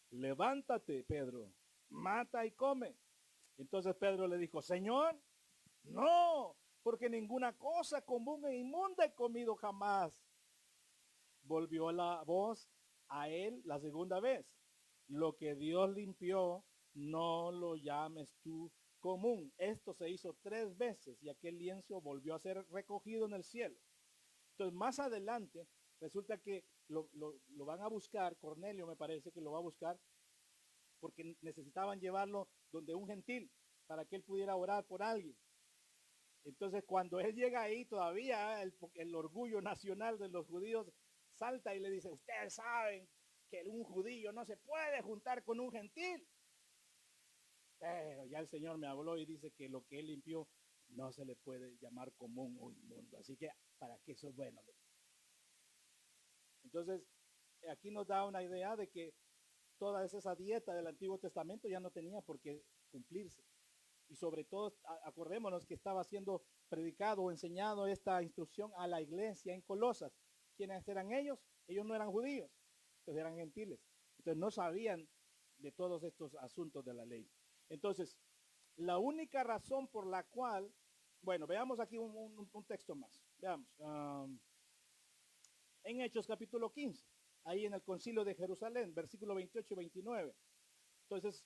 levántate, Pedro, mata y come. Entonces Pedro le dijo: Señor, no, porque ninguna cosa común e inmunda he comido jamás. Volvió la voz a él la segunda vez: lo que Dios limpió, no lo llames tú común. Esto se hizo 3 veces y aquel lienzo volvió a ser recogido en el cielo. Entonces, más adelante, resulta que lo van a buscar. Cornelio me parece que lo va a buscar porque necesitaban llevarlo donde un gentil para que él pudiera orar por alguien. Entonces, cuando él llega ahí, todavía el orgullo nacional de los judíos salta y le dice: ustedes saben que un judío no se puede juntar con un gentil. Pero ya el Señor me habló y dice que lo que él limpió no se le puede llamar común o inmundo. Así que, ¿para qué eso es bueno? Entonces, aquí nos da una idea de que toda esa dieta del Antiguo Testamento ya no tenía por qué cumplirse. Y sobre todo, acordémonos que estaba siendo predicado o enseñado esta instrucción a la iglesia en Colosas. ¿Quiénes eran ellos? Ellos no eran judíos, pues eran gentiles. Entonces no sabían de todos estos asuntos de la ley. Entonces, la única razón por la cual, bueno, veamos aquí un texto más. Veamos. En Hechos capítulo 15, ahí en el concilio de Jerusalén, versículo 28 y 29. Entonces,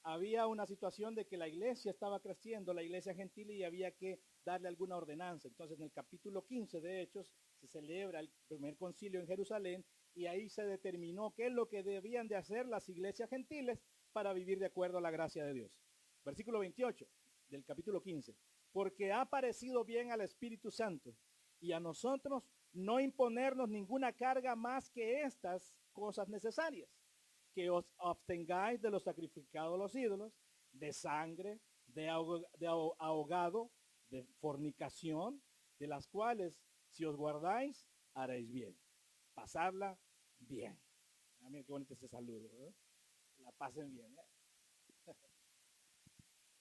había una situación de que la iglesia estaba creciendo, la iglesia gentil, y había que darle alguna ordenanza. Entonces, en el capítulo 15 de Hechos se celebra el primer concilio en Jerusalén y ahí se determinó qué es lo que debían de hacer las iglesias gentiles para vivir de acuerdo a la gracia de Dios. Versículo 28 del capítulo 15. Porque ha parecido bien al Espíritu Santo y a nosotros no imponernos ninguna carga más que estas cosas necesarias: que os abstengáis de los sacrificados a los ídolos, de sangre, de ahogado, de fornicación, de las cuales, si os guardáis, haréis bien. Pasarla bien. Ah, mira qué bonito ese saludo, ¿eh? La pasen bien, ¿eh?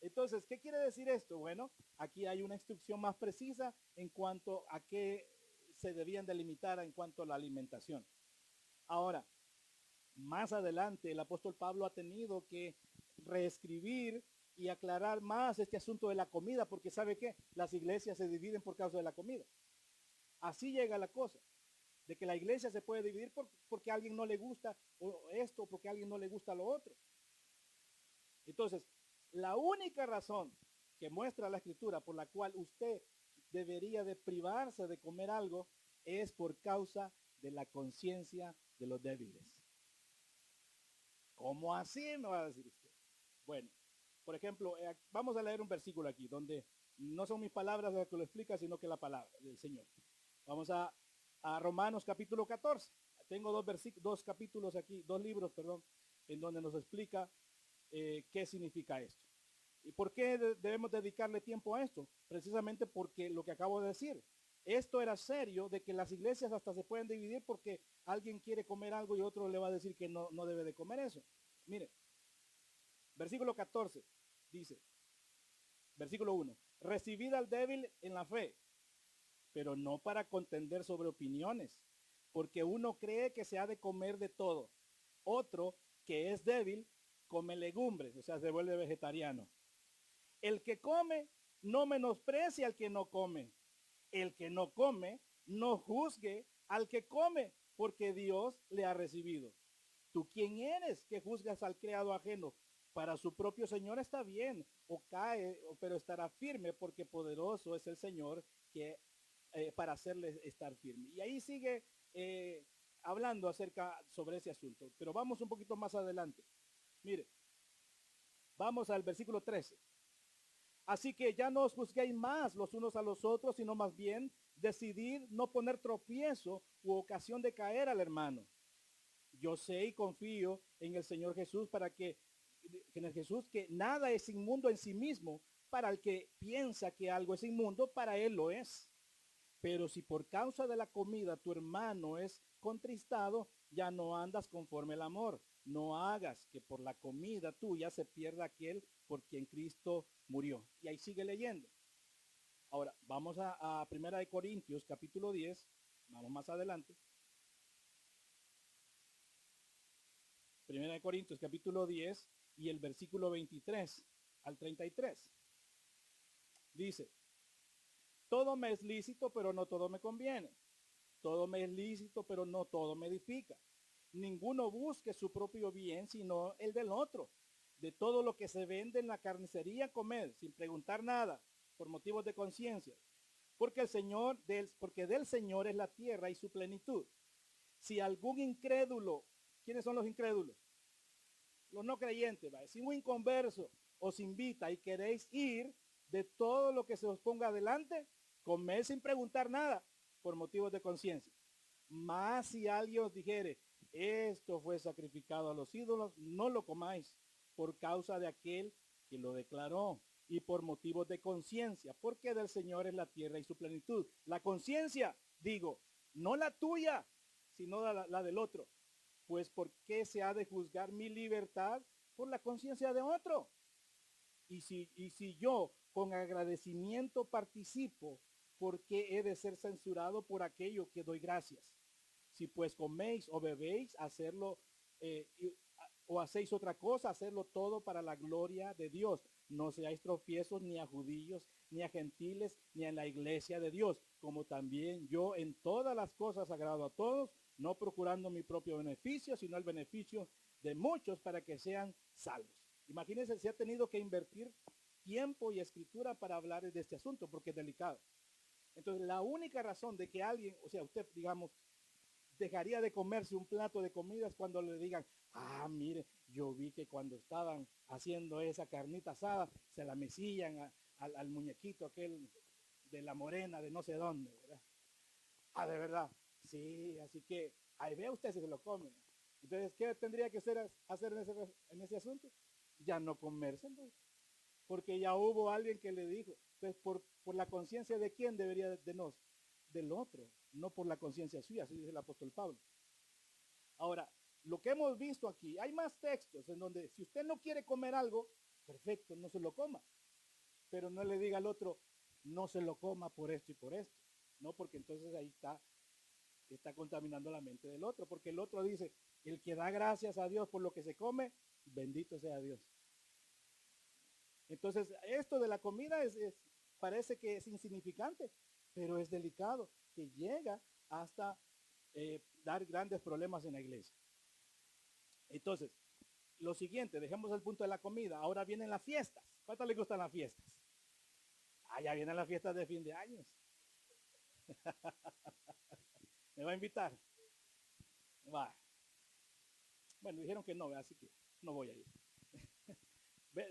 Entonces, ¿qué quiere decir esto? Bueno, aquí hay una instrucción más precisa en cuanto a qué se debían delimitar en cuanto a la alimentación. Ahora, más adelante el apóstol Pablo ha tenido que reescribir y aclarar más este asunto de la comida, porque ¿sabe qué? Las iglesias se dividen por causa de la comida. Así llega la cosa, de que la iglesia se puede dividir porque a alguien no le gusta esto, porque a alguien no le gusta lo otro. Entonces, la única razón que muestra la escritura por la cual usted debería de privarse de comer algo es por causa de la conciencia de los débiles. ¿Cómo así? Me va a decir usted. Bueno, por ejemplo, vamos a leer un versículo aquí donde no son mis palabras las que lo explica, sino que la palabra del Señor. Vamos a Romanos capítulo 14. Tengo dos capítulos aquí, dos libros, perdón, en donde nos explica qué significa esto. ¿Y por qué debemos dedicarle tiempo a esto? Precisamente porque lo que acabo de decir. Esto era serio, de que las iglesias hasta se pueden dividir porque alguien quiere comer algo y otro le va a decir que no debe de comer eso. Mire, versículo 14 dice, versículo 1, recibid al débil en la fe, pero no para contender sobre opiniones, porque uno cree que se ha de comer de todo. Otro, que es débil, come legumbres, o sea, se vuelve vegetariano. El que come no menosprecia al que no come. El que no come no juzgue al que come, porque Dios le ha recibido. ¿Tú quién eres que juzgas al criado ajeno? Para su propio Señor está bien, o cae, pero estará firme, porque poderoso es el Señor que para hacerle estar firme. Y ahí sigue hablando acerca sobre ese asunto. Pero vamos un poquito más adelante. Mire, vamos al versículo 13. Así que ya no os juzguéis más los unos a los otros, sino más bien decidid no poner tropiezo u ocasión de caer al hermano. Yo sé y confío en el Señor Jesús en el Jesús que nada es inmundo en sí mismo. Para el que piensa que algo es inmundo, para él lo es. Pero si por causa de la comida tu hermano es contristado, ya no andas conforme el amor. No hagas que por la comida tuya se pierda aquel por quien Cristo murió. Y ahí sigue leyendo. Ahora, vamos a 1 Corintios capítulo 10. Vamos más adelante. 1 Corintios capítulo 10 y el versículo 23 al 33. Dice, todo me es lícito, pero no todo me conviene. Todo me es lícito, pero no todo me edifica. Ninguno busque su propio bien, sino el del otro. De todo lo que se vende en la carnicería, comed, sin preguntar nada, por motivos de conciencia. Porque del Señor es la tierra y su plenitud. Si algún incrédulo, ¿quiénes son los incrédulos? Los no creyentes, ¿vale? Si un inconverso os invita y queréis ir, de todo lo que se os ponga adelante, comed sin preguntar nada, por motivos de conciencia. Mas si alguien os dijere, esto fue sacrificado a los ídolos, no lo comáis, por causa de aquel que lo declaró, y por motivos de conciencia, porque del Señor es la tierra y su plenitud. La conciencia, digo, no la tuya, sino la del otro. Pues ¿por qué se ha de juzgar mi libertad por la conciencia de otro? Y si yo con agradecimiento participo, ¿por qué he de ser censurado por aquello que doy gracias? Si pues coméis o bebéis, hacerlo o hacéis otra cosa, hacerlo todo para la gloria de Dios. No seáis tropiezos ni a judíos, ni a gentiles, ni en la iglesia de Dios, como también yo en todas las cosas agrado a todos, no procurando mi propio beneficio, sino el beneficio de muchos para que sean salvos. Imagínense, se ha tenido que invertir tiempo y escritura para hablar de este asunto, porque es delicado. Entonces, la única razón de que alguien, o sea, usted, digamos, dejaría de comerse un plato de comida es cuando le digan, mire, yo vi que cuando estaban haciendo esa carnita asada, se la mesillan al muñequito aquel de la morena de no sé dónde, ¿verdad? De verdad, sí, así que ahí ve usted si se lo come. Entonces, ¿qué tendría que hacer en ese asunto? Ya no comérselo, porque ya hubo alguien que le dijo. Entonces, por la conciencia de quién debería de nos, del otro, no por la conciencia suya, así dice el apóstol Pablo. Ahora, lo que hemos visto aquí, hay más textos en donde si usted no quiere comer algo, perfecto, no se lo coma. Pero no le diga al otro, no se lo coma por esto y por esto. No, porque entonces ahí está contaminando la mente del otro. Porque el otro dice, el que da gracias a Dios por lo que se come, bendito sea Dios. Entonces, esto de la comida parece que es insignificante, pero es delicado, que llega hasta dar grandes problemas en la iglesia. Entonces, lo siguiente, dejemos el punto de la comida. Ahora vienen las fiestas. ¿Cuánto les gustan las fiestas? Ah, ya vienen las fiestas de fin de año. ¿Me va a invitar? Va. Bueno, dijeron que no, así que no voy a ir.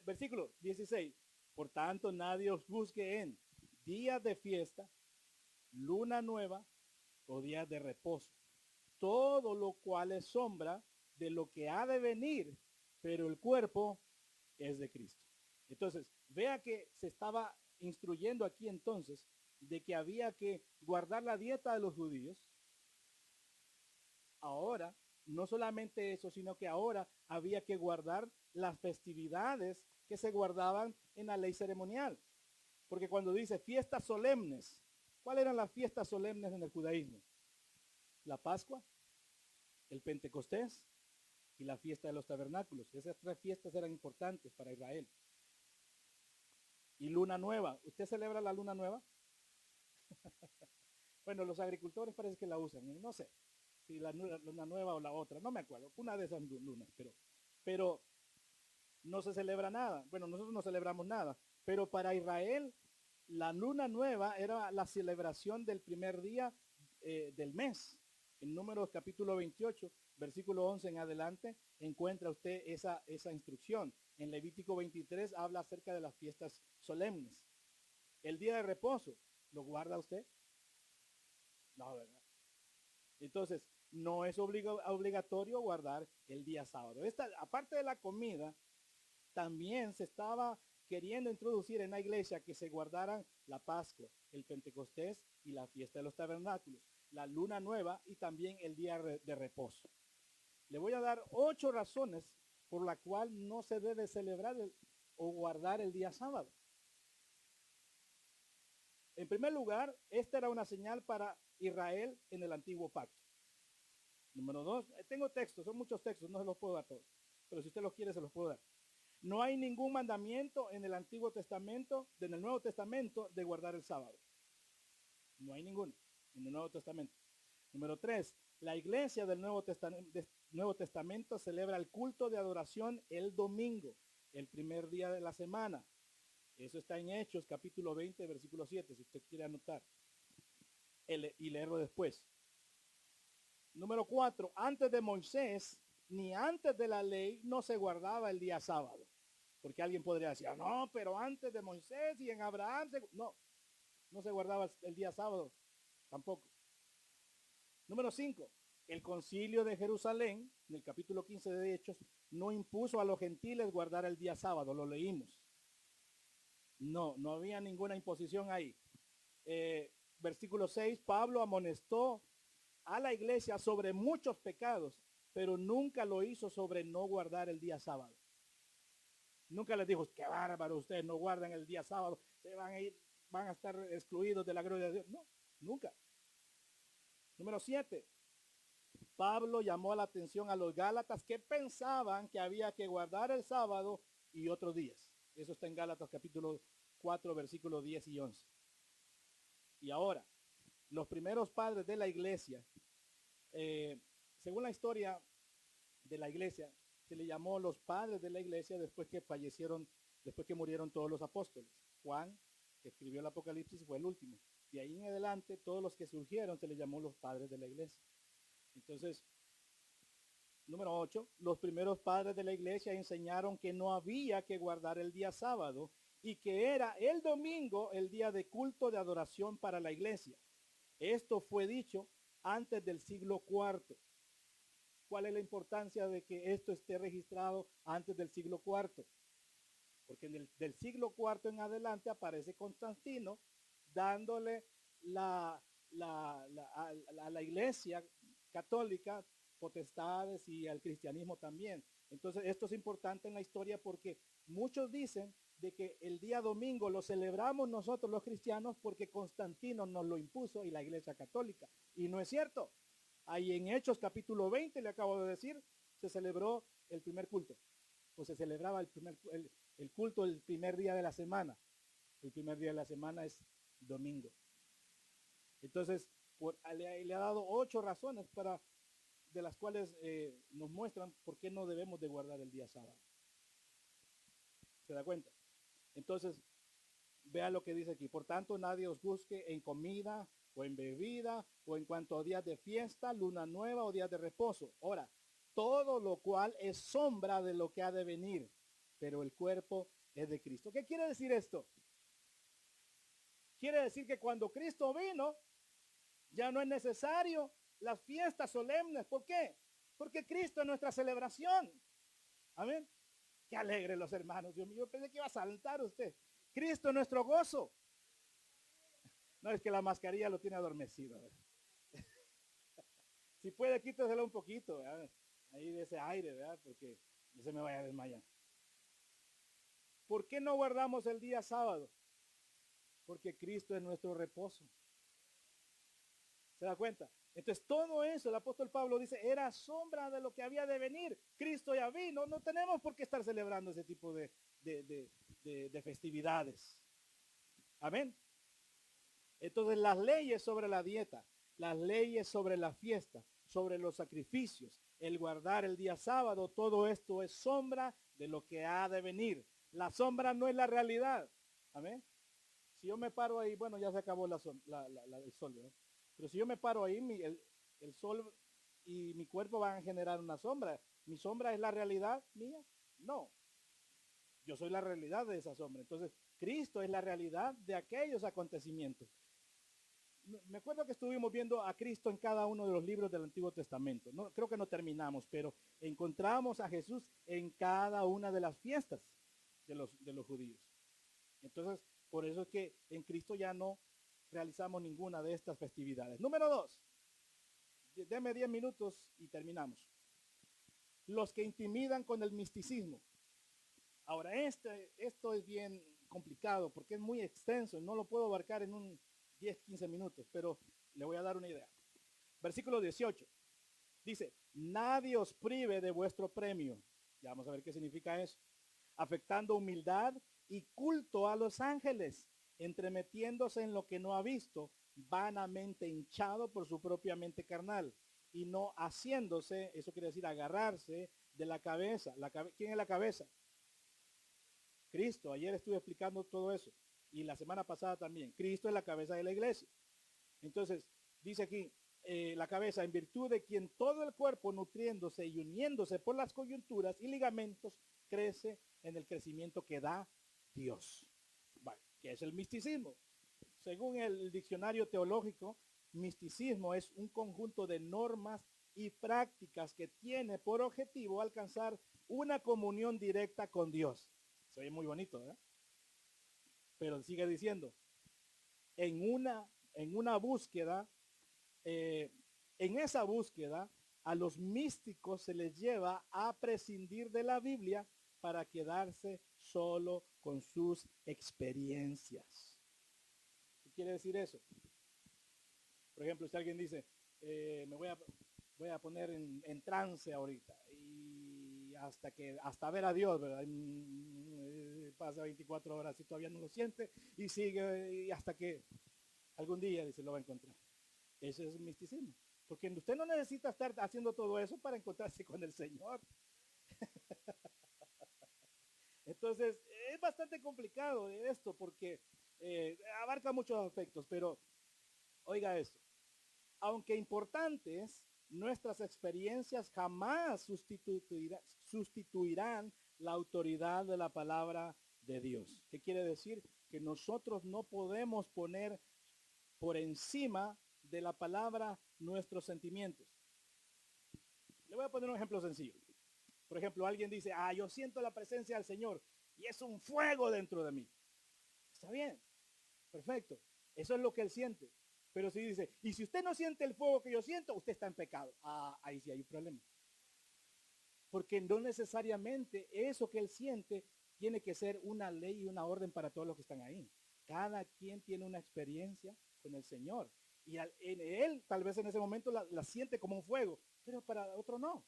Versículo 16. Por tanto, nadie os busque en días de fiesta, luna nueva o días de reposo. Todo lo cual es sombra de lo que ha de venir, pero el cuerpo es de Cristo. Entonces, vea que se estaba instruyendo aquí entonces de que había que guardar la dieta de los judíos. Ahora, no solamente eso, sino que ahora había que guardar las festividades que se guardaban en la ley ceremonial. Porque cuando dice fiestas solemnes, ¿cuáles eran las fiestas solemnes en el judaísmo? La Pascua, el Pentecostés y la fiesta de los tabernáculos. Esas tres fiestas eran importantes para Israel. Y luna nueva. ¿Usted celebra la luna nueva? Bueno, los agricultores parece que la usan. No sé si la luna nueva o la otra. No me acuerdo. Una de esas lunas. Pero no se celebra nada. Bueno, nosotros no celebramos nada. Pero para Israel, la luna nueva era la celebración del primer día del mes. En Números capítulo 28, versículo 11 en adelante, encuentra usted esa instrucción. En Levítico 23 habla acerca de las fiestas solemnes. El día de reposo, ¿lo guarda usted? No, ¿verdad? Entonces, no es obligatorio guardar el día sábado. Aparte de la comida, también se estaba queriendo introducir en la iglesia que se guardaran la Pascua, el Pentecostés y la fiesta de los tabernáculos, la luna nueva y también el día de reposo. Le voy a dar 8 razones por la cual no se debe celebrar o guardar el día sábado. En primer lugar, esta era una señal para Israel en el antiguo pacto. Número 2, tengo textos, son muchos textos, no se los puedo dar todos, pero si usted los quiere se los puedo dar. No hay ningún mandamiento en el Antiguo Testamento, en el Nuevo Testamento, de guardar el sábado. No hay ninguno en el Nuevo Testamento. Número 3, la iglesia del Nuevo Testamento celebra el culto de adoración el domingo, el primer día de la semana. Eso está en Hechos, capítulo 20, versículo 7, si usted quiere anotar y leerlo después. Número 4, antes de Moisés, ni antes de la ley, no se guardaba el día sábado. Porque alguien podría decir, no, pero antes de Moisés y en Abraham, no se guardaba el día sábado, tampoco. Número 5, el concilio de Jerusalén, en el capítulo 15 de Hechos, no impuso a los gentiles guardar el día sábado, lo leímos. No había ninguna imposición ahí. Versículo 6, Pablo amonestó a la iglesia sobre muchos pecados, pero nunca lo hizo sobre no guardar el día sábado. Nunca les dijo, qué bárbaro, ustedes no guardan el día sábado, se van a estar excluidos de la gloria de Dios. No, nunca. Número 7, Pablo llamó la atención a los gálatas que pensaban que había que guardar el sábado y otros días. Eso está en Gálatas capítulo 4, versículos 10 y 11. Y ahora, los primeros padres de la iglesia, según la historia de la iglesia, se le llamó los padres de la iglesia después que murieron todos los apóstoles. Juan, que escribió el Apocalipsis, fue el último. De ahí en adelante, todos los que surgieron se les llamó los padres de la iglesia. Entonces, número 8, los primeros padres de la iglesia enseñaron que no había que guardar el día sábado y que era el domingo el día de culto de adoración para la iglesia. Esto fue dicho antes del siglo IV. ¿Cuál es la importancia de que esto esté registrado antes del siglo IV? Porque del siglo IV en adelante aparece Constantino dándole a la iglesia católica potestades y al cristianismo también. Entonces esto es importante en la historia porque muchos dicen de que el día domingo lo celebramos nosotros los cristianos porque Constantino nos lo impuso y la iglesia católica. Y no es cierto. Ahí en Hechos capítulo 20, le acabo de decir, se celebró el primer culto. O se celebraba El culto el primer día de la semana. El primer día de la semana es domingo. Entonces, le ha dado 8 razones de las cuales nos muestran por qué no debemos de guardar el día sábado. ¿Se da cuenta? Entonces, vea lo que dice aquí. Por tanto, nadie os busque en comida o en bebida o en cuanto a días de fiesta, luna nueva o días de reposo. Ahora, todo lo cual es sombra de lo que ha de venir, pero el cuerpo es de Cristo. ¿Qué quiere decir esto? Quiere decir que cuando Cristo vino, ya no es necesario las fiestas solemnes. ¿Por qué? Porque Cristo es nuestra celebración. Amén. Qué alegre los hermanos. Dios mío, yo pensé que iba a saltar usted. Cristo es nuestro gozo. No, es que la mascarilla lo tiene adormecido. Si puede, quíteselo un poquito, ¿verdad? Ahí de ese aire, ¿verdad? Porque no se me vaya a desmayar. ¿Por qué no guardamos el día sábado? Porque Cristo es nuestro reposo. ¿Se da cuenta? Entonces todo eso, el apóstol Pablo dice, era sombra de lo que había de venir. Cristo ya vino, no tenemos por qué estar celebrando ese tipo de festividades. Amén. Entonces las leyes sobre la dieta, las leyes sobre la fiesta, sobre los sacrificios, el guardar el día sábado, todo esto es sombra de lo que ha de venir. La sombra no es la realidad. Amén. Si yo me paro ahí, bueno, ya se acabó el sol, ¿verdad? Pero si yo me paro ahí, el sol y mi cuerpo van a generar una sombra. ¿Mi sombra es la realidad mía? No. Yo soy la realidad de esa sombra. Entonces, Cristo es la realidad de aquellos acontecimientos. Me acuerdo que estuvimos viendo a Cristo en cada uno de los libros del Antiguo Testamento. No, creo que no terminamos, pero encontramos a Jesús en cada una de las fiestas de los judíos. Entonces, por eso es que en Cristo ya no realizamos ninguna de estas festividades. Número 2. Deme 10 minutos y terminamos. Los que intimidan con el misticismo. Ahora, esto es bien complicado porque es muy extenso. No lo puedo abarcar en un 10, 15 minutos, pero le voy a dar una idea. Versículo 18. Dice, nadie os prive de vuestro premio. Ya vamos a ver qué significa eso. Afectando humildad y culto a los ángeles, entremetiéndose en lo que no ha visto, vanamente hinchado por su propia mente carnal, y no haciéndose, eso quiere decir agarrarse de la cabeza. ¿Quién es la cabeza? Cristo. Ayer estuve explicando todo eso, y la semana pasada también. Cristo es la cabeza de la iglesia. Entonces, dice aquí, la cabeza, en virtud de quien todo el cuerpo, nutriéndose y uniéndose por las coyunturas y ligamentos, crece en el crecimiento que da Dios. Vale, ¿qué es el misticismo? Según el diccionario teológico, misticismo es un conjunto de normas y prácticas que tiene por objetivo alcanzar una comunión directa con Dios. Se oye muy bonito, ¿verdad? Pero sigue diciendo, en una búsqueda, en esa búsqueda, a los místicos se les lleva a prescindir de la Biblia para quedarse solo con sus experiencias. ¿Qué quiere decir eso? Por ejemplo, si alguien dice, me voy a poner en trance ahorita y hasta ver a Dios, ¿verdad? Pasa 24 horas y todavía no lo siente y sigue y hasta que algún día dice lo va a encontrar. Ese es el misticismo. Porque usted no necesita estar haciendo todo eso para encontrarse con el Señor. Entonces, es bastante complicado esto porque abarca muchos aspectos, pero oiga esto. Aunque importantes, nuestras experiencias jamás sustituirán la autoridad de la palabra de Dios. ¿Qué quiere decir? Que nosotros no podemos poner por encima de la palabra nuestros sentimientos. Le voy a poner un ejemplo sencillo. Por ejemplo, alguien dice, yo siento la presencia del Señor y es un fuego dentro de mí. Está bien, perfecto. Eso es lo que él siente. Pero si dice, y si usted no siente el fuego que yo siento, usted está en pecado. Ahí sí hay un problema. Porque no necesariamente eso que él siente tiene que ser una ley y una orden para todos los que están ahí. Cada quien tiene una experiencia con el Señor. Y él tal vez en ese momento la siente como un fuego, pero para otro no.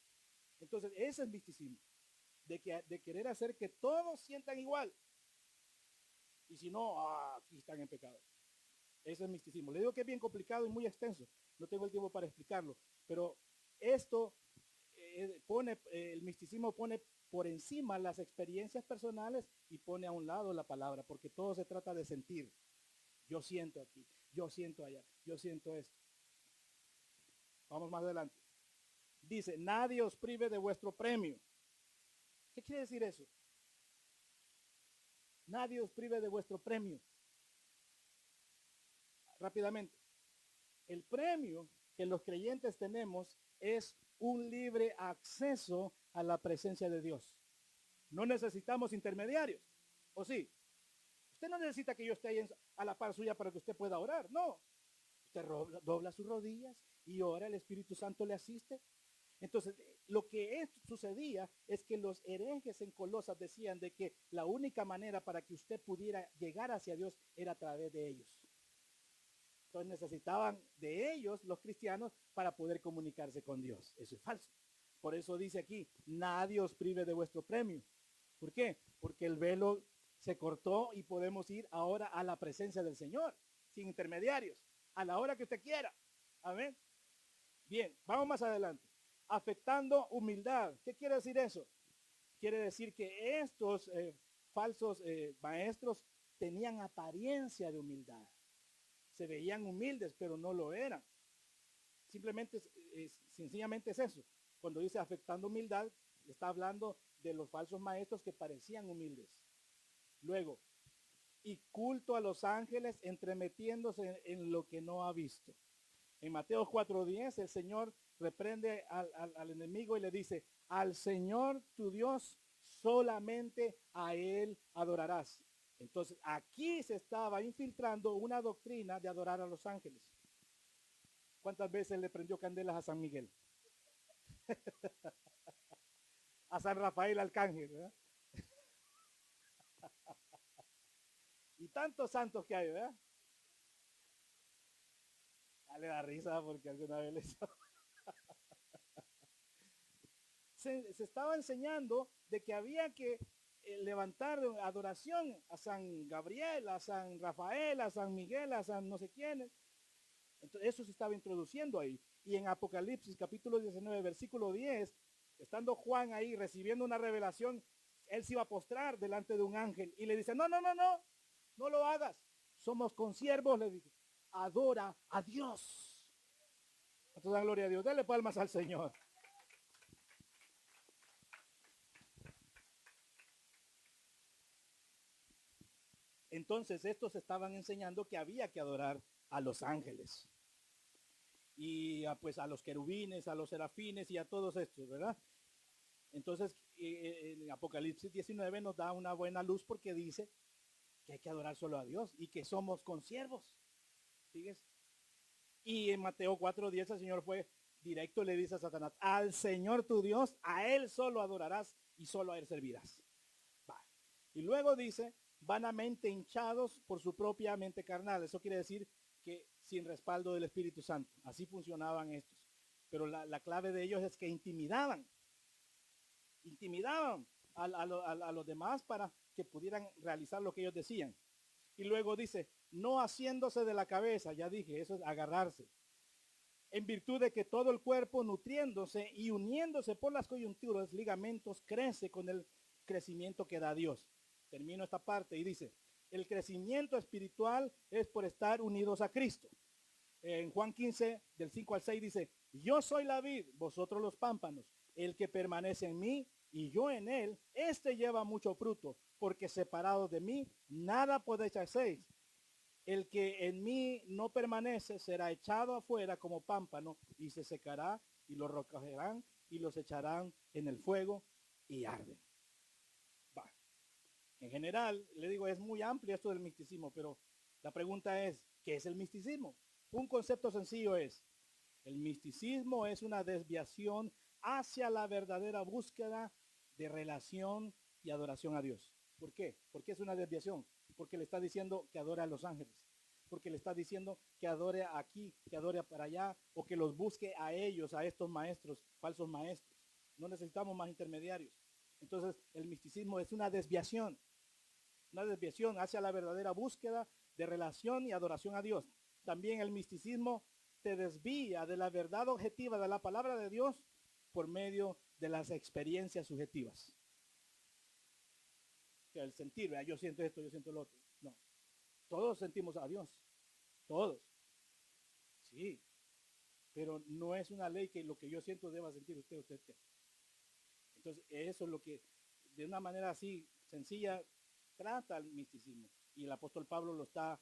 Entonces ese es misticismo. de querer hacer que todos sientan igual. Y si no, aquí están en pecado. Eso es misticismo. Le digo que es bien complicado y muy extenso. No tengo el tiempo para explicarlo. Pero esto el misticismo pone por encima las experiencias personales y pone a un lado la palabra, porque todo se trata de sentir. Yo siento aquí, yo siento allá, yo siento esto. Vamos más adelante. Dice, nadie os prive de vuestro premio. ¿Qué quiere decir eso? Nadie os prive de vuestro premio. Rápidamente. El premio que los creyentes tenemos es un libre acceso a la presencia de Dios. No necesitamos intermediarios. ¿O sí? Usted no necesita que yo esté ahí a la par suya para que usted pueda orar. No. Usted dobla sus rodillas y ora, el Espíritu Santo le asiste. Entonces, lo que sucedía es que los herejes en Colosas decían de que la única manera para que usted pudiera llegar hacia Dios era a través de ellos. Entonces necesitaban de ellos, los cristianos, para poder comunicarse con Dios. Eso es falso. Por eso dice aquí, nadie os prive de vuestro premio. ¿Por qué? Porque el velo se cortó y podemos ir ahora a la presencia del Señor, sin intermediarios, a la hora que usted quiera. Amén. Bien, vamos más adelante. Afectando humildad. ¿Qué quiere decir eso? Quiere decir que estos falsos maestros tenían apariencia de humildad. Se veían humildes, pero no lo eran. Simplemente, sencillamente es eso. Cuando dice afectando humildad, está hablando de los falsos maestros que parecían humildes. Luego, y culto a los ángeles entremetiéndose en lo que no ha visto. En Mateo 4:10 el Señor reprende al enemigo y le dice, al Señor tu Dios solamente a Él adorarás. Entonces aquí se estaba infiltrando una doctrina de adorar a los ángeles. ¿Cuántas veces le prendió candelas a San Miguel? A San Rafael Arcángel, ¿verdad? Y tantos santos que hay, ¿verdad? Le da risa porque alguna vez le hizo. Se estaba enseñando de que había que levantar adoración a San Gabriel, a San Rafael, a San Miguel, a San no sé quiénes. Entonces eso se estaba introduciendo ahí. Y en Apocalipsis capítulo 19, versículo 10, estando Juan ahí recibiendo una revelación, él se iba a postrar delante de un ángel y le dice, no, no, no, no, no lo hagas. Somos consiervos, le dice, adora a Dios. Entonces da gloria a Dios, dale palmas al Señor. Entonces estos estaban enseñando que había que adorar a los ángeles y pues a los querubines, a los serafines y a todos estos, ¿verdad? Entonces en Apocalipsis 19 nos da una buena luz porque dice que hay que adorar solo a Dios y que somos consiervos. ¿Sigues? Y en Mateo 4:10 el Señor fue directo y le dice a Satanás, al Señor tu Dios, a Él solo adorarás y solo a Él servirás. Va. Y luego dice, vanamente hinchados por su propia mente carnal. Eso quiere decir que sin respaldo del Espíritu Santo. Así funcionaban estos. Pero la clave de ellos es que intimidaban a los demás para que pudieran realizar lo que ellos decían. Y luego dice, no haciéndose de la cabeza, ya dije, eso es agarrarse. En virtud de que todo el cuerpo nutriéndose y uniéndose por las coyunturas, ligamentos, crece con el crecimiento que da Dios. Termino esta parte y dice, el crecimiento espiritual es por estar unidos a Cristo. En Juan 15, del 5 al 6 dice, yo soy la vid, vosotros los pámpanos. El que permanece en mí y yo en él, este lleva mucho fruto, porque separado de mí, nada podéis hacer. El que en mí no permanece será echado afuera como pámpano y se secará y lo recogerán y los echarán en el fuego y arden. Va. En general, le digo, es muy amplio esto del misticismo, pero la pregunta es, ¿qué es el misticismo? Un concepto sencillo es, el misticismo es una desviación hacia la verdadera búsqueda de relación y adoración a Dios. ¿Por qué? Porque es una desviación. Porque le está diciendo que adore a los ángeles. Porque le está diciendo que adore aquí, que adore para allá, o que los busque a ellos, a estos maestros, falsos maestros. No necesitamos más intermediarios. Entonces, el misticismo es una desviación hacia la verdadera búsqueda de relación y adoración a Dios. También el misticismo te desvía de la verdad objetiva de la palabra de Dios por medio de las experiencias subjetivas. Que el sentir, ¿verdad? Yo siento esto, yo siento lo otro. No, todos sentimos a Dios, todos. Sí, pero no es una ley que lo que yo siento deba sentir usted. Entonces, eso es lo que, de una manera así sencilla, trata el misticismo. Y el apóstol Pablo lo está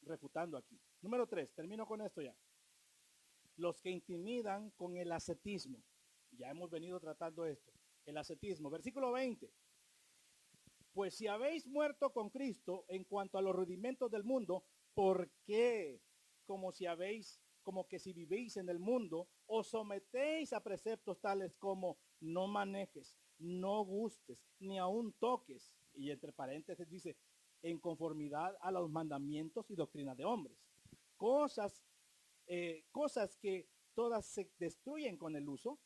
refutando aquí. Número 3, termino con esto ya. Los que intimidan con el ascetismo. Ya hemos venido tratando esto. El ascetismo. Versículo 20. Pues si habéis muerto con Cristo en cuanto a los rudimentos del mundo, ¿por qué? Como que si vivís en el mundo, os sometéis a preceptos tales como no manejes, no gustes, ni aun toques. Y entre paréntesis dice, en conformidad a los mandamientos y doctrinas de hombres. Cosas que todas se destruyen con el uso.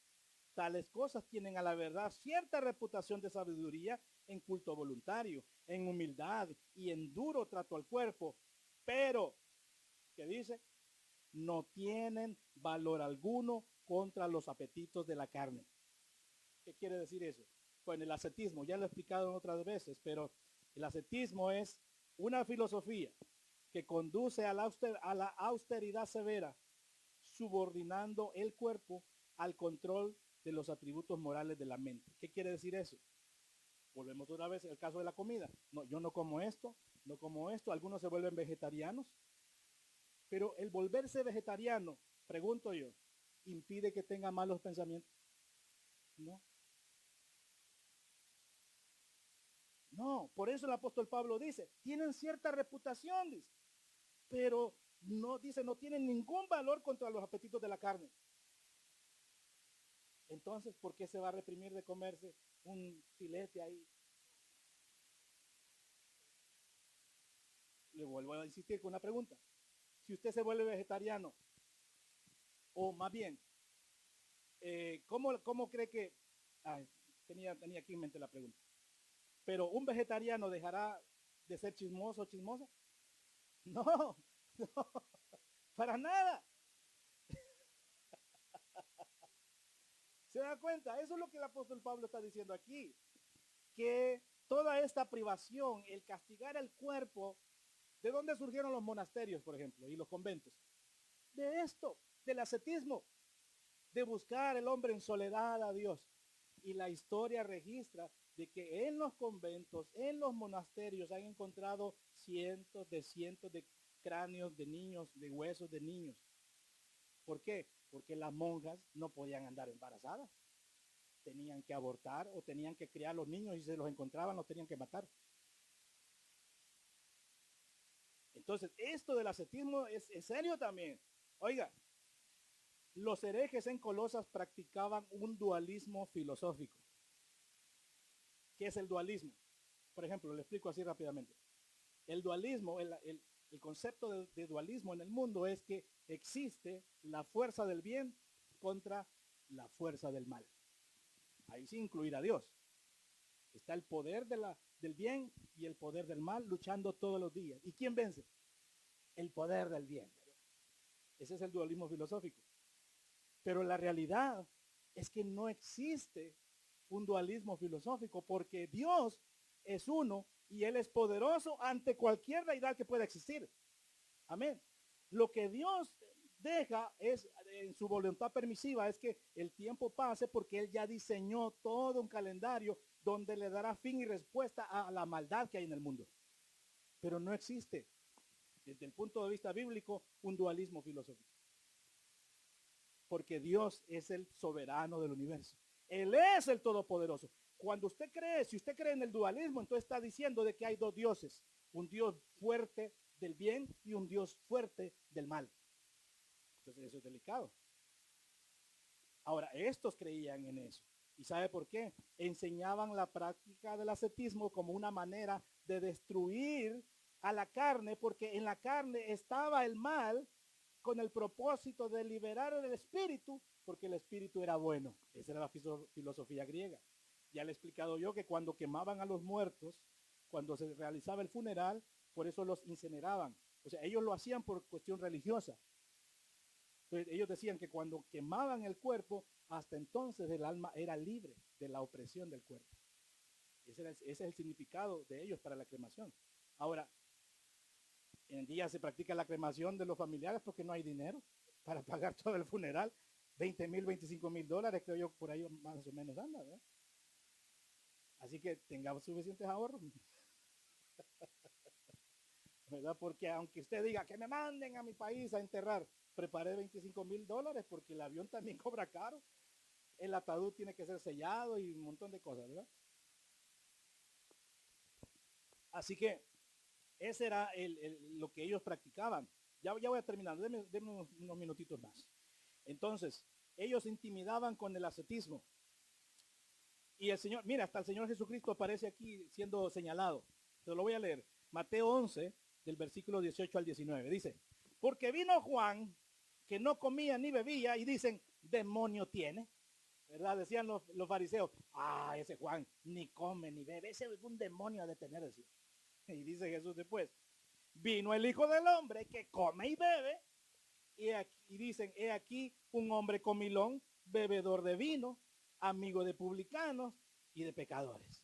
Tales cosas tienen a la verdad cierta reputación de sabiduría en culto voluntario, en humildad y en duro trato al cuerpo, pero, ¿qué dice? No tienen valor alguno contra los apetitos de la carne. ¿Qué quiere decir eso? Bueno, el ascetismo, ya lo he explicado otras veces, pero el ascetismo es una filosofía que conduce a la austeridad severa, subordinando el cuerpo al control de los atributos morales de la mente. ¿Qué quiere decir eso? Volvemos otra vez al caso de la comida. No, yo no como esto, no como esto. Algunos se vuelven vegetarianos. Pero el volverse vegetariano, pregunto yo, ¿impide que tenga malos pensamientos? No. No, por eso el apóstol Pablo dice, tienen cierta reputación, dice, pero no, dice, no tienen ningún valor contra los apetitos de la carne. Entonces, ¿por qué se va a reprimir de comerse un filete ahí? Le vuelvo a insistir con una pregunta. Si usted se vuelve vegetariano, o más bien, ¿cómo cree que... Ay, tenía aquí en mente la pregunta. Pero ¿un vegetariano dejará de ser chismoso o chismosa? No, no, para nada. ¿Se da cuenta? Eso es lo que el apóstol Pablo está diciendo aquí. Que toda esta privación, el castigar al cuerpo, ¿de dónde surgieron los monasterios, por ejemplo, y los conventos? De esto, del ascetismo, de buscar el hombre en soledad a Dios. Y la historia registra de que en los conventos, en los monasterios, han encontrado cientos de cráneos de niños, de huesos de niños. ¿Por qué? Porque las monjas no podían andar embarazadas. Tenían que abortar o tenían que criar a los niños y si se los encontraban los tenían que matar. Entonces, esto del ascetismo es serio también. Oiga, los herejes en Colosas practicaban un dualismo filosófico. ¿Qué es el dualismo? Por ejemplo, le explico así rápidamente. El dualismo, el concepto de dualismo en el mundo es que existe la fuerza del bien contra la fuerza del mal. Ahí sí incluir a Dios. Está el poder del bien y el poder del mal luchando todos los días. ¿Y quién vence? El poder del bien. Ese es el dualismo filosófico. Pero la realidad es que no existe un dualismo filosófico porque Dios es uno y Él es poderoso ante cualquier deidad que pueda existir. Amén. Lo que Dios deja es, en su voluntad permisiva, es que el tiempo pase porque Él ya diseñó todo un calendario donde le dará fin y respuesta a la maldad que hay en el mundo. Pero no existe, desde el punto de vista bíblico, un dualismo filosófico. Porque Dios es el soberano del universo. Él es el todopoderoso. Cuando usted cree, si usted cree en el dualismo, entonces está diciendo de que hay dos dioses. Un Dios fuerte del bien y un Dios fuerte del mal. Entonces eso es delicado. Ahora, estos creían en eso. ¿Y sabe por qué? Enseñaban la práctica del ascetismo como una manera de destruir a la carne, porque en la carne estaba el mal con el propósito de liberar el espíritu, porque el espíritu era bueno. Esa era la filosofía griega. Ya le he explicado yo que cuando quemaban a los muertos, cuando se realizaba el funeral, por eso los incineraban. O sea, ellos lo hacían por cuestión religiosa. Entonces, ellos decían que cuando quemaban el cuerpo, hasta entonces el alma era libre de la opresión del cuerpo. Ese es el significado de ellos para la cremación. Ahora, en día se practica la cremación de los familiares porque no hay dinero para pagar todo el funeral. 20,000, 25,000 dólares, creo yo, por ahí más o menos anda, ¿verdad? Así que tengamos suficientes ahorros, ¿verdad? Porque aunque usted diga que me manden a mi país a enterrar, prepare 25,000 dólares porque el avión también cobra caro. El ataúd tiene que ser sellado y un montón de cosas, ¿verdad? Así que ese era lo que ellos practicaban. Ya voy a terminar, denme unos minutitos más. Entonces, ellos intimidaban con el ascetismo. Y el Señor, mira, hasta el Señor Jesucristo aparece aquí siendo señalado. Te lo voy a leer. Mateo 11, del versículo 18 al 19. Dice, porque vino Juan, que no comía ni bebía, y dicen, demonio tiene. ¿Verdad? Decían los fariseos, ese Juan ni come ni bebe, ese es un demonio de tener, decía. Y dice Jesús después, vino el Hijo del Hombre que come y bebe, y dicen, he aquí un hombre comilón, bebedor de vino, amigo de publicanos y de pecadores.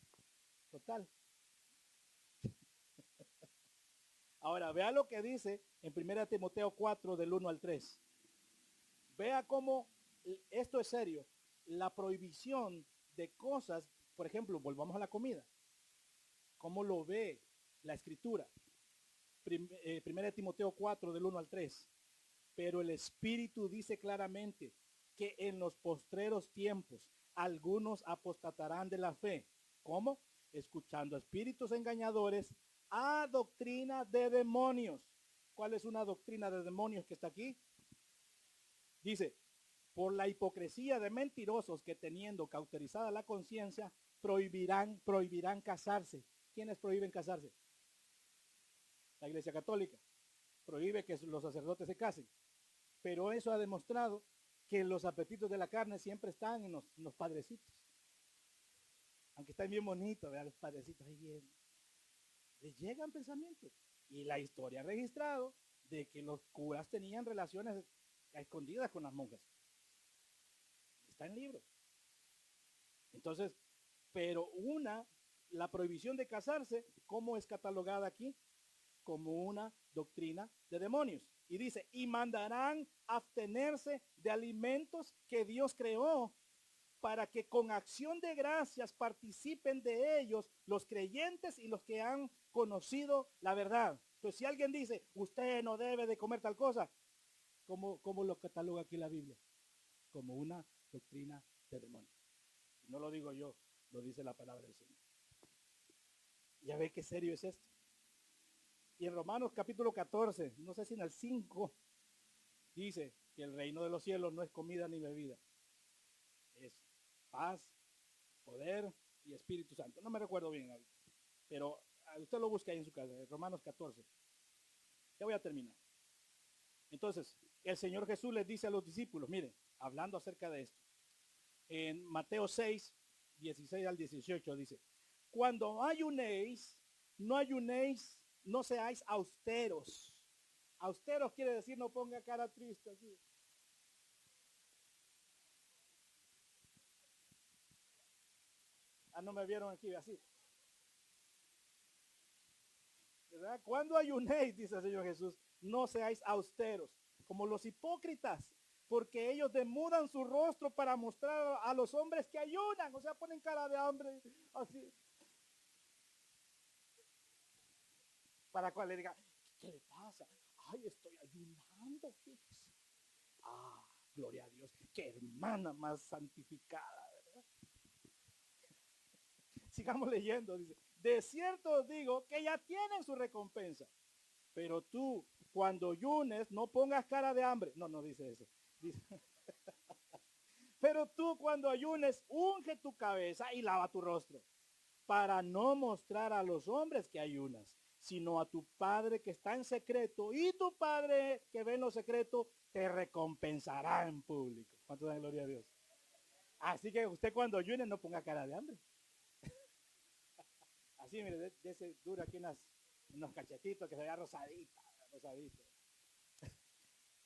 Total. Ahora, vea lo que dice en 1 Timoteo 4, del 1 al 3. Vea cómo esto es serio. La prohibición de cosas, por ejemplo, volvamos a la comida. ¿Cómo lo ve la escritura? 1 Timoteo 4, del 1 al 3. Pero el Espíritu dice claramente que en los postreros tiempos algunos apostatarán de la fe. ¿Cómo? Escuchando espíritus engañadores a doctrina de demonios. ¿Cuál es una doctrina de demonios que está aquí? Dice, por la hipocresía de mentirosos que teniendo cauterizada la conciencia, prohibirán casarse. ¿Quiénes prohíben casarse? La Iglesia Católica prohíbe que los sacerdotes se casen. Pero eso ha demostrado que los apetitos de la carne siempre están en los padrecitos. Aunque están bien bonitos, vean los padrecitos ahí bien. Les llegan pensamientos. Y la historia ha registrado de que los curas tenían relaciones escondidas con las monjas. Está en libros. Entonces, pero la prohibición de casarse, ¿cómo es catalogada aquí? Como una doctrina de demonios. Y dice, y mandarán abstenerse de alimentos que Dios creó para que con acción de gracias participen de ellos los creyentes y los que han conocido la verdad. Entonces, si alguien dice, usted no debe de comer tal cosa, ¿cómo lo cataloga aquí la Biblia? Como una doctrina de demonios. No lo digo yo, lo dice la palabra del Señor. Ya ve qué serio es esto. Y en Romanos capítulo 14, no sé si en el 5, dice que el reino de los cielos no es comida ni bebida. Es paz, poder y Espíritu Santo. No me recuerdo bien ahorita, pero usted lo busca ahí en su casa, Romanos 14. Ya voy a terminar. Entonces, el Señor Jesús les dice a los discípulos, miren, hablando acerca de esto, en Mateo 6, 16 al 18 dice, cuando ayunéis, no seáis austeros. Austeros quiere decir no ponga cara triste así. No me vieron aquí así. ¿Verdad? Cuando ayunéis, dice el Señor Jesús, no seáis austeros, como los hipócritas, porque ellos demudan su rostro para mostrar a los hombres que ayunan, o sea, ponen cara de hambre, así. Para cual le diga, ¿qué le pasa? Ay, estoy ayunando, fíjese. Gloria a Dios, qué hermana más santificada, ¿verdad? Sigamos leyendo, dice, de cierto os digo que ya tienen su recompensa, pero tú cuando ayunes no pongas cara de hambre. No dice eso. Dice, pero tú cuando ayunes unge tu cabeza y lava tu rostro, para no mostrar a los hombres que ayunas, sino a tu Padre que está en secreto, y tu Padre que ve en lo secreto te recompensará en público. ¿Cuánto da gloria a Dios? Así que usted cuando ayune no ponga cara de hambre. Así, mire, de ese duro aquí en los cachetitos que se vea rosadita, rosadito.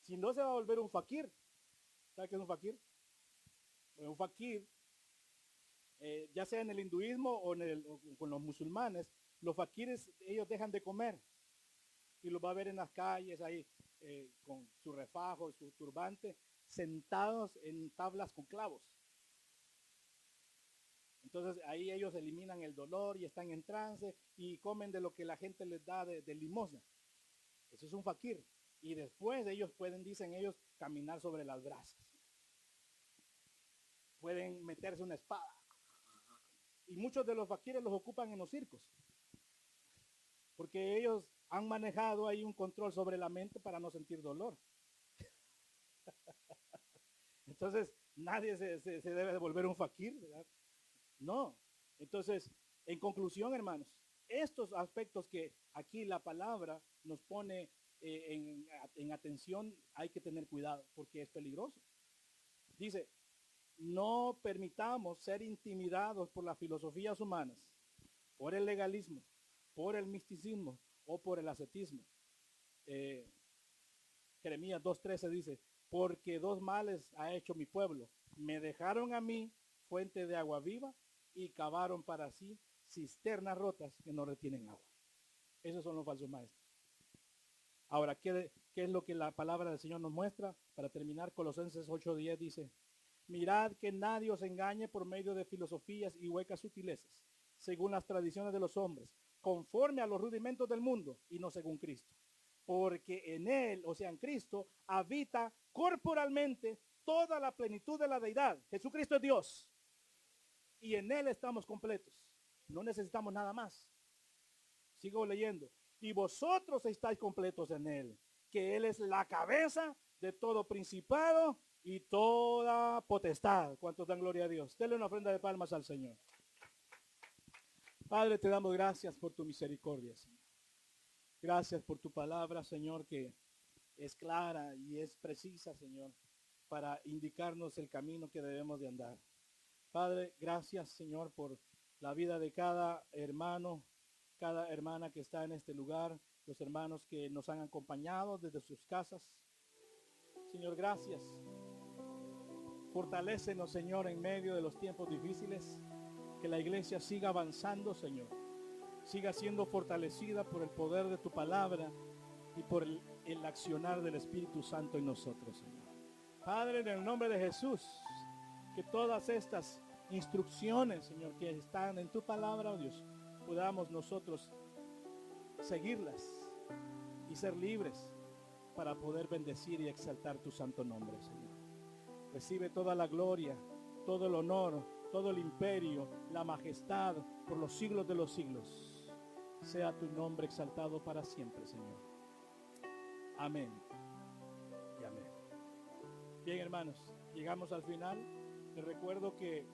Si no, se va a volver un fakir. ¿Sabe qué es un fakir? Un fakir, ya sea en el hinduismo o con los musulmanes, los fakires, ellos dejan de comer y los va a ver en las calles ahí con su refajo, su turbante, sentados en tablas con clavos. Entonces ahí ellos eliminan el dolor y están en trance y comen de lo que la gente les da de limosna. Eso es un fakir. Y después ellos pueden, dicen ellos, caminar sobre las brasas. Pueden meterse una espada. Y muchos de los fakires los ocupan en los circos. Porque ellos han manejado ahí un control sobre la mente para no sentir dolor. Entonces nadie se debe de volver un fakir, ¿verdad? No. Entonces, en conclusión, hermanos, estos aspectos que aquí la palabra nos pone en atención, hay que tener cuidado porque es peligroso. Dice, no permitamos ser intimidados por las filosofías humanas, por el legalismo, por el misticismo o por el ascetismo. Jeremías 2:13 dice, porque dos males ha hecho mi pueblo. Me dejaron a mí fuente de agua viva y cavaron para sí cisternas rotas que no retienen agua. Esos son los falsos maestros. Ahora, ¿qué es lo que la palabra del Señor nos muestra? Para terminar, Colosenses 8:10 dice, mirad que nadie os engañe por medio de filosofías y huecas sutilezas, según las tradiciones de los hombres, conforme a los rudimentos del mundo y no según Cristo. Porque en él, o sea, en Cristo, habita corporalmente toda la plenitud de la deidad. Jesucristo es Dios. Y en él estamos completos. No necesitamos nada más. Sigo leyendo. Y vosotros estáis completos en él, que él es la cabeza de todo principado y toda potestad. ¿Cuántos dan gloria a Dios? Denle una ofrenda de palmas al Señor. Padre, te damos gracias por tu misericordia, Señor. Gracias por tu palabra, Señor, que es clara y es precisa, Señor, para indicarnos el camino que debemos de andar. Padre, gracias, Señor, por la vida de cada hermano, cada hermana que está en este lugar, los hermanos que nos han acompañado desde sus casas. Señor, gracias. Fortalécenos, Señor, en medio de los tiempos difíciles, que la iglesia siga avanzando, Señor, siga siendo fortalecida por el poder de tu palabra y por el accionar del Espíritu Santo en nosotros, Señor. Padre, en el nombre de Jesús, que todas estas instrucciones, Señor, que están en tu palabra, oh Dios, podamos nosotros seguirlas y ser libres para poder bendecir y exaltar tu santo nombre, Señor. Recibe toda la gloria, todo el honor, todo el imperio, la majestad por los siglos de los siglos. Sea tu nombre exaltado para siempre, Señor. Amén y amén. Bien, hermanos, llegamos al final. Les recuerdo que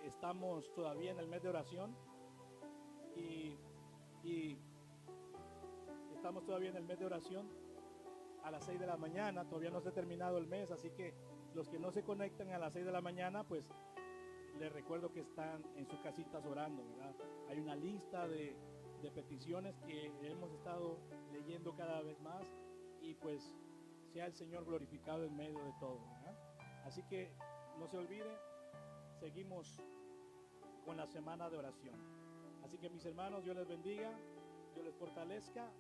estamos todavía en el mes de oración y estamos todavía en el mes de oración a las 6 de la mañana. Todavía no se ha terminado el mes, así que los que no se conectan a las 6 de la mañana, pues les recuerdo que están en sus casitas orando, ¿verdad? Hay una lista de peticiones que hemos estado leyendo cada vez más y pues sea el Señor glorificado en medio de todo, ¿verdad? Así que no se olvide, seguimos con la semana de oración. Así que mis hermanos, Dios les bendiga, Dios les fortalezca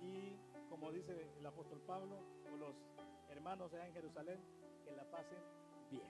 y como dice el apóstol Pablo o los hermanos allá en Jerusalén, que la pasen bien.